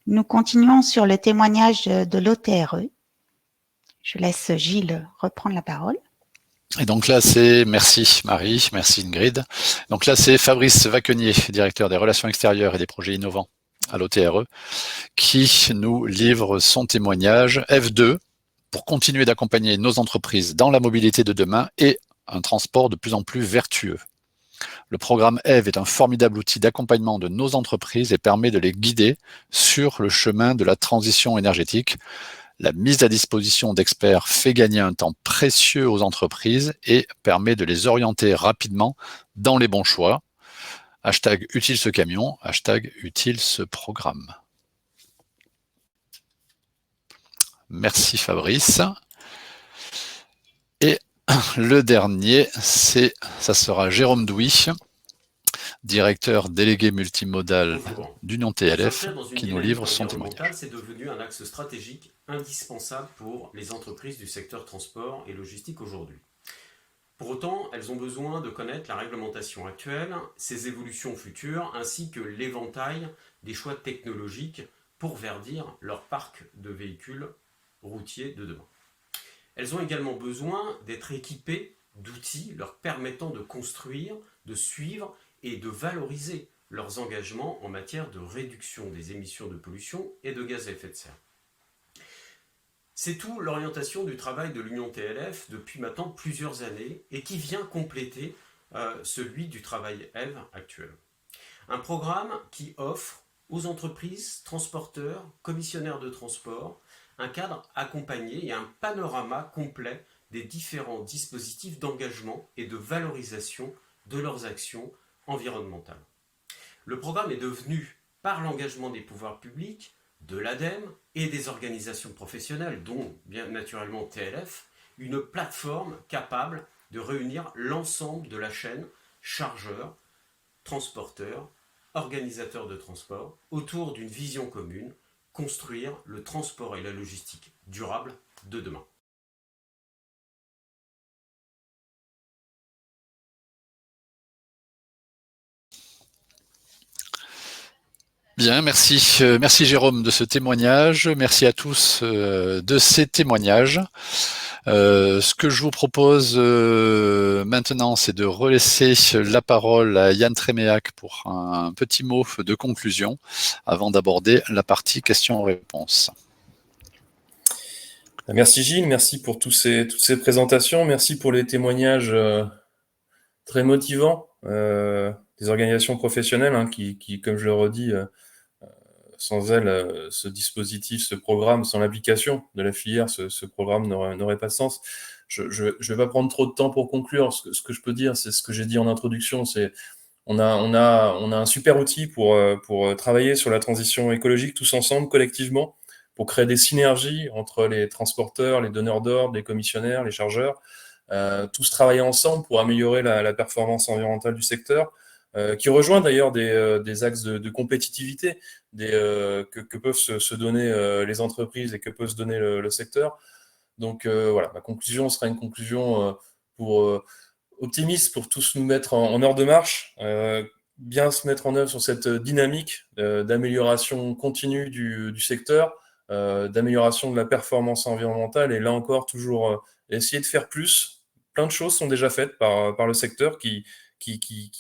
Nous continuons sur le témoignage de l'OTRE. Je laisse Gilles reprendre la parole. Et donc là, merci Marie, merci Ingrid. Donc là, c'est Fabrice Vacquenier, directeur des relations extérieures et des projets innovants à l'OTRE, qui nous livre son témoignage F2 pour continuer d'accompagner nos entreprises dans la mobilité de demain et un transport de plus en plus vertueux. Le programme EVE est un formidable outil d'accompagnement de nos entreprises et permet de les guider sur le chemin de la transition énergétique. La mise à disposition d'experts fait gagner un temps précieux aux entreprises et permet de les orienter rapidement dans les bons choix. Hashtag utile ce camion, hashtag utile ce programme. Merci Fabrice. Et le dernier, ça sera Jérôme Douy, directeur délégué multimodal d'Union TLF, qui nous livre son témoignage. C'est devenu un axe stratégique indispensable pour les entreprises du secteur transport et logistique aujourd'hui. Pour autant, elles ont besoin de connaître la réglementation actuelle, ses évolutions futures, ainsi que l'éventail des choix technologiques pour verdir leur parc de véhicules routiers de demain. Elles ont également besoin d'être équipées d'outils leur permettant de construire, de suivre et de valoriser leurs engagements en matière de réduction des émissions de pollution et de gaz à effet de serre. C'est tout l'orientation du travail de l'Union TLF depuis maintenant plusieurs années et qui vient compléter celui du travail EVE actuel. Un programme qui offre aux entreprises, transporteurs, commissionnaires de transport, un cadre accompagné et un panorama complet des différents dispositifs d'engagement et de valorisation de leurs actions environnementales. Le programme est devenu, par l'engagement des pouvoirs publics, de l'ADEME et des organisations professionnelles, dont bien naturellement TLF, une plateforme capable de réunir l'ensemble de la chaîne chargeurs, transporteurs, organisateurs de transport, autour d'une vision commune, construire le transport et la logistique durable de demain. Bien, merci. Merci Jérôme de ce témoignage. Merci à tous de ces témoignages. Ce que je vous propose maintenant, c'est de relaisser la parole à Yann Tréméac pour un petit mot de conclusion avant d'aborder la partie questions-réponses. Merci Gilles, merci pour toutes ces présentations, merci pour les témoignages très motivants des organisations professionnelles qui, comme je le redis, sans elles, ce dispositif, ce programme, sans l'application de la filière, ce programme n'aurait pas de sens. Je ne vais pas prendre trop de temps pour conclure. Ce que je peux dire, c'est ce que j'ai dit en introduction, c'est on a un super outil pour travailler sur la transition écologique tous ensemble, collectivement, pour créer des synergies entre les transporteurs, les donneurs d'ordre, les commissionnaires, les chargeurs, tous travailler ensemble pour améliorer la performance environnementale du secteur, qui rejoint d'ailleurs des axes de compétitivité que peuvent se donner les entreprises et que peut se donner le secteur. Donc voilà, ma conclusion sera une conclusion optimiste pour tous nous mettre en heure de marche, bien se mettre en œuvre sur cette dynamique d'amélioration continue du secteur, d'amélioration de la performance environnementale, et là encore, toujours essayer de faire plus. Plein de choses sont déjà faites par le secteur qui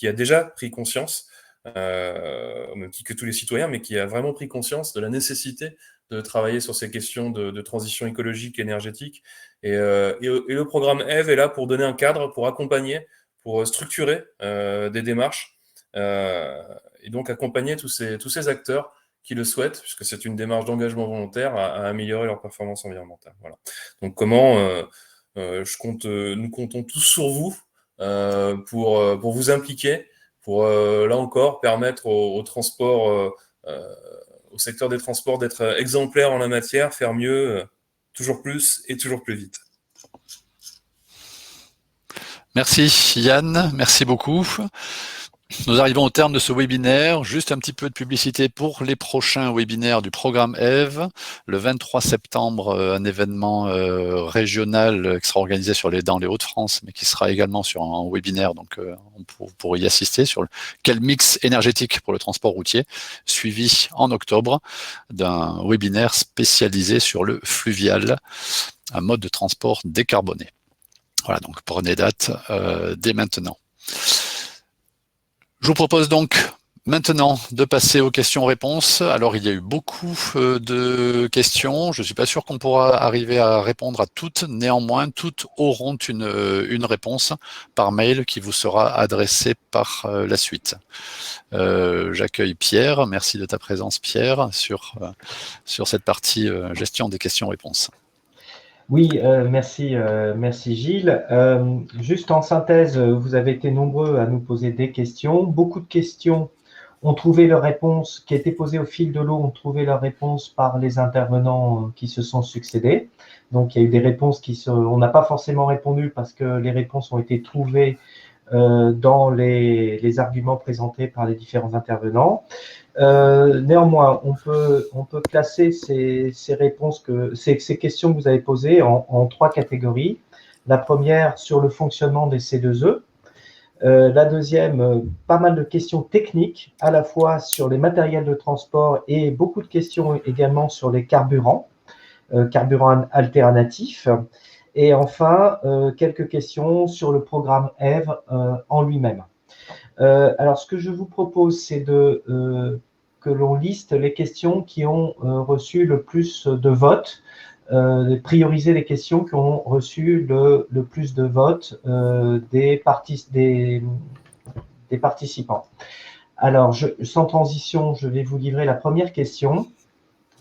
a déjà pris conscience, même que tous les citoyens, mais qui a vraiment pris conscience de la nécessité de travailler sur ces questions de transition écologique et énergétique. Et le programme EVE est là pour donner un cadre, pour accompagner, pour structurer des démarches, et donc accompagner tous ces acteurs qui le souhaitent, puisque c'est une démarche d'engagement volontaire à améliorer leur performance environnementale. Voilà. Donc nous comptons tous sur vous pour vous impliquer, pour là encore permettre au transport, au secteur des transports d'être exemplaire en la matière, faire mieux, toujours plus et toujours plus vite. Merci Yann, merci beaucoup. Nous arrivons au terme de ce webinaire. Juste un petit peu de publicité pour les prochains webinaires du programme EVE. Le 23 septembre, un événement régional qui sera organisé dans les Hauts-de-France, mais qui sera également sur un webinaire, donc on pourra y assister, sur quel mix énergétique pour le transport routier, suivi en octobre d'un webinaire spécialisé sur le fluvial, un mode de transport décarboné. Voilà, donc prenez date dès maintenant. Je vous propose donc maintenant de passer aux questions-réponses. Alors, il y a eu beaucoup de questions. Je ne suis pas sûr qu'on pourra arriver à répondre à toutes. Néanmoins, toutes auront une réponse par mail qui vous sera adressée par la suite. J'accueille Pierre. Merci de ta présence, Pierre, sur cette partie gestion des questions-réponses. Oui, merci Gilles. Juste en synthèse, vous avez été nombreux à nous poser des questions. Beaucoup de questions ont trouvé leur réponse, qui étaient posées au fil de l'eau, ont trouvé leur réponse par les intervenants qui se sont succédés. Donc, il y a eu des réponses on n'a pas forcément répondu parce que les réponses ont été trouvées dans les arguments présentés par les différents intervenants. Néanmoins, on peut classer ces réponses, ces questions que vous avez posées en 3 catégories. La première, sur le fonctionnement des C2E. La deuxième, pas mal de questions techniques, à la fois sur les matériels de transport et beaucoup de questions également sur les carburants alternatifs. Et enfin, quelques questions sur le programme EVE en lui-même. Alors, ce que je vous propose, c'est que l'on liste les questions qui ont reçu le plus de votes, prioriser les questions qui ont reçu le plus de votes des participants. Alors, sans transition, je vais vous livrer la première question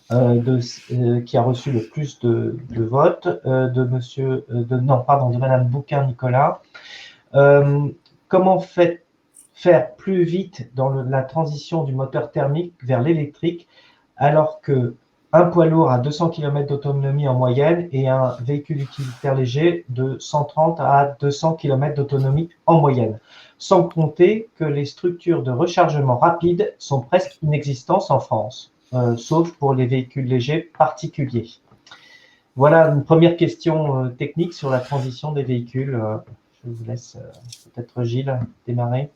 qui a reçu le plus de votes de Madame Bouquin-Nicolas. Comment faire plus vite dans la transition du moteur thermique vers l'électrique alors qu'un poids lourd a 200 km d'autonomie en moyenne et un véhicule utilitaire léger de 130 à 200 km d'autonomie en moyenne, sans compter que les structures de rechargement rapide sont presque inexistantes en France, sauf pour les véhicules légers particuliers. Voilà une première question technique sur la transition des véhicules. Je vous laisse peut-être Gilles démarrer.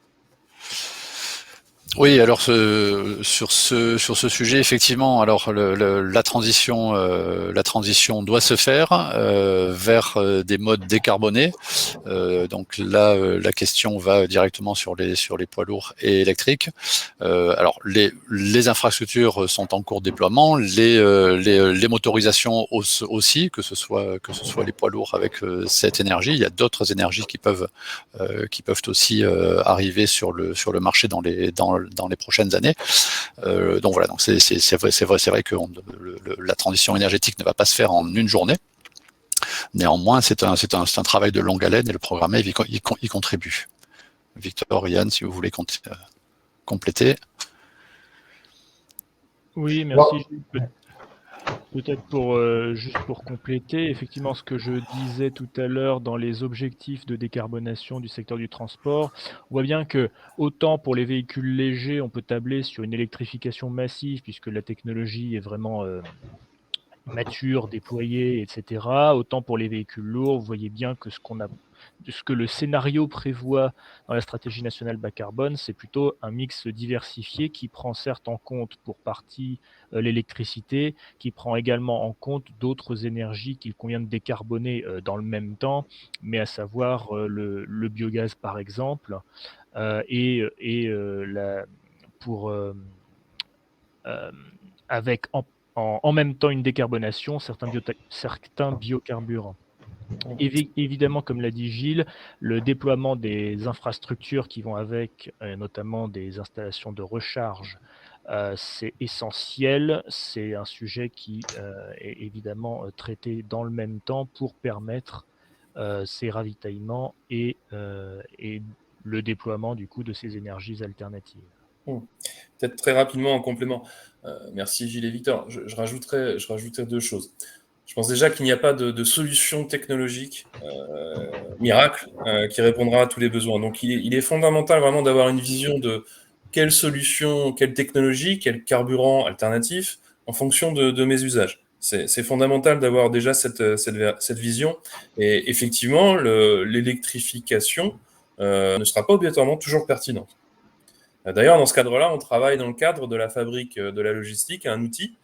Oui, alors sur ce sujet, effectivement, alors la transition doit se faire vers des modes décarbonés. Donc là, la question va directement sur les poids lourds et électriques. Alors les infrastructures sont en cours de déploiement, les motorisations aussi, que ce soit les poids lourds avec cette énergie. Il y a d'autres énergies qui peuvent aussi arriver sur le marché dans les prochaines années. Donc voilà, donc c'est vrai que la transition énergétique ne va pas se faire en une journée. Néanmoins, c'est un travail de longue haleine et le programme EVE y contribue. Victor, Yann, si vous voulez compléter. Oui, merci. Peut-être juste pour compléter, effectivement, ce que je disais tout à l'heure dans les objectifs de décarbonation du secteur du transport, on voit bien que autant pour les véhicules légers, on peut tabler sur une électrification massive puisque la technologie est vraiment mature, déployée, etc. Autant pour les véhicules lourds, vous voyez bien que ce que le scénario prévoit dans la stratégie nationale bas carbone, c'est plutôt un mix diversifié qui prend certes en compte pour partie l'électricité, qui prend également en compte d'autres énergies qu'il convient de décarboner dans le même temps, mais à savoir le biogaz par exemple, avec en même temps une décarbonation, certains biocarburants. Évidemment, comme l'a dit Gilles, le déploiement des infrastructures qui vont avec, notamment des installations de recharge, c'est essentiel. C'est un sujet qui est évidemment traité dans le même temps pour permettre ces ravitaillements et le déploiement du coup de ces énergies alternatives. Peut-être très rapidement en complément. Merci Gilles et Victor. Je rajouterai 2 choses. Je pense déjà qu'il n'y a pas de solution technologique miracle qui répondra à tous les besoins. Donc, il est fondamental vraiment d'avoir une vision de quelle solution, quelle technologie, quel carburant alternatif en fonction de mes usages. C'est fondamental d'avoir déjà cette vision. Et effectivement, l'électrification ne sera pas obligatoirement toujours pertinente. D'ailleurs, dans ce cadre-là, on travaille dans le cadre de la fabrique de la logistique à un outil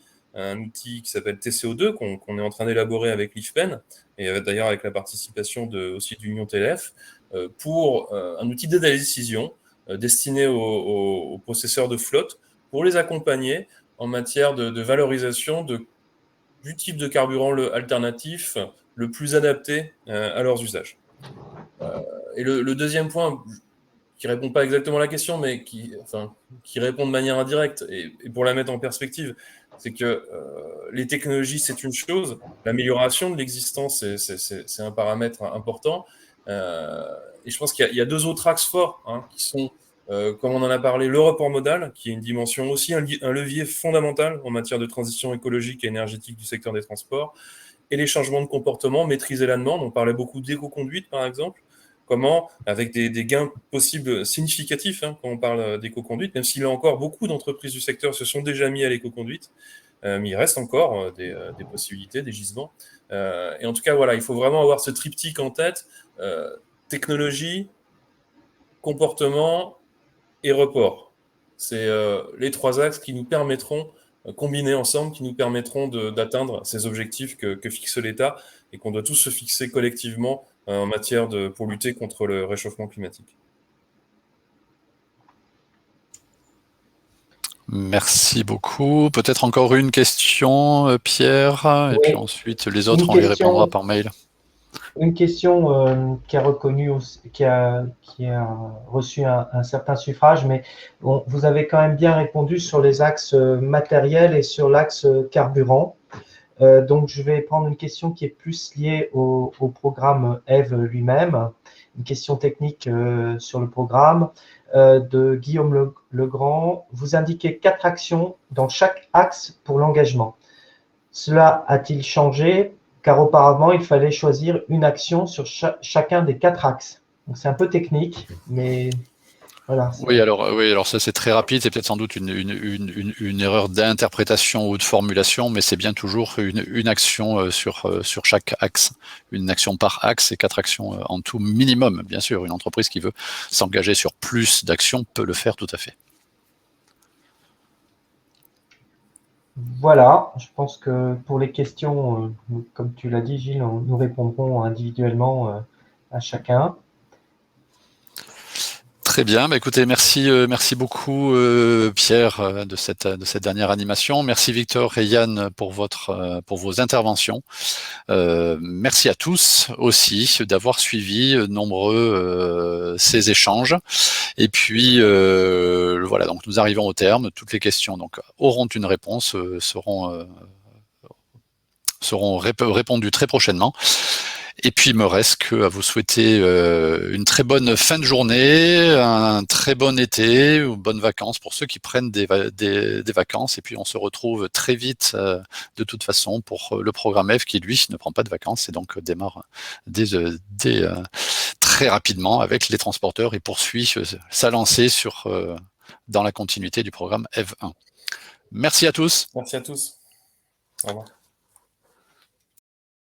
qui s'appelle TCO2 qu'on est en train d'élaborer avec l'IFPEN et d'ailleurs avec la participation aussi d'Union TLF pour un outil d'aide à la décision destiné aux processeurs de flotte pour les accompagner en matière de valorisation du type de carburant alternatif le plus adapté à leurs usages. Et le deuxième point, qui répond pas exactement à la question, mais qui répond de manière indirecte, et pour la mettre en perspective, c'est que les technologies, c'est une chose, l'amélioration de l'existence, c'est un paramètre important, et je pense qu'il y a deux autres axes forts, qui sont, comme on en a parlé, le report modal, qui est une dimension aussi, un levier fondamental en matière de transition écologique et énergétique du secteur des transports, et les changements de comportement, maîtriser la demande, on parlait beaucoup d'éco-conduite par exemple, comment, avec des gains possibles significatifs, quand on parle d'éco-conduite, même s'il y a encore beaucoup d'entreprises du secteur se sont déjà mis à l'éco-conduite, mais il reste encore des possibilités, des gisements. Et en tout cas, voilà, il faut vraiment avoir ce triptyque en tête, technologie, comportement et report. C'est les trois axes qui nous permettront, combinés ensemble, qui nous permettront d'atteindre ces objectifs que fixe l'État et qu'on doit tous se fixer collectivement en matière pour lutter contre le réchauffement climatique. Merci beaucoup. Peut-être encore une question, Pierre, et puis ensuite les autres, on les répondra par mail. Une question qui a reçu un certain suffrage, mais bon, vous avez quand même bien répondu sur les axes matériels et sur l'axe carburant. Donc, je vais prendre une question qui est plus liée au programme EVE lui-même, une question technique sur le programme de Guillaume Legrand. Vous indiquez 4 actions dans chaque axe pour l'engagement. Cela a-t-il changé? Car auparavant, il fallait choisir une action sur chacun des 4 axes. Donc, c'est un peu technique, mais voilà. Oui, alors ça c'est très rapide, c'est peut-être sans doute une erreur d'interprétation ou de formulation, mais c'est bien toujours une action sur chaque axe, une action par axe et 4 actions en tout minimum. Bien sûr, une entreprise qui veut s'engager sur plus d'actions peut le faire tout à fait. Voilà, je pense que pour les questions, comme tu l'as dit, Gilles, nous répondrons individuellement à chacun. Très bien, écoutez, merci beaucoup Pierre de cette dernière animation. Merci Victor et Yann pour vos interventions. Merci à tous aussi d'avoir suivi nombreux ces échanges. Et puis voilà, donc nous arrivons au terme. Toutes les questions donc auront une réponse, seront répondues très prochainement. Et puis, il me reste qu'à vous souhaiter une très bonne fin de journée, un très bon été, ou bonnes vacances pour ceux qui prennent des vacances. Et puis, on se retrouve très vite, de toute façon, pour le programme EVE qui, lui, ne prend pas de vacances et donc démarre très rapidement avec les transporteurs et poursuit sa lancée dans la continuité du programme EVE 1. Merci à tous. Merci à tous. Au revoir.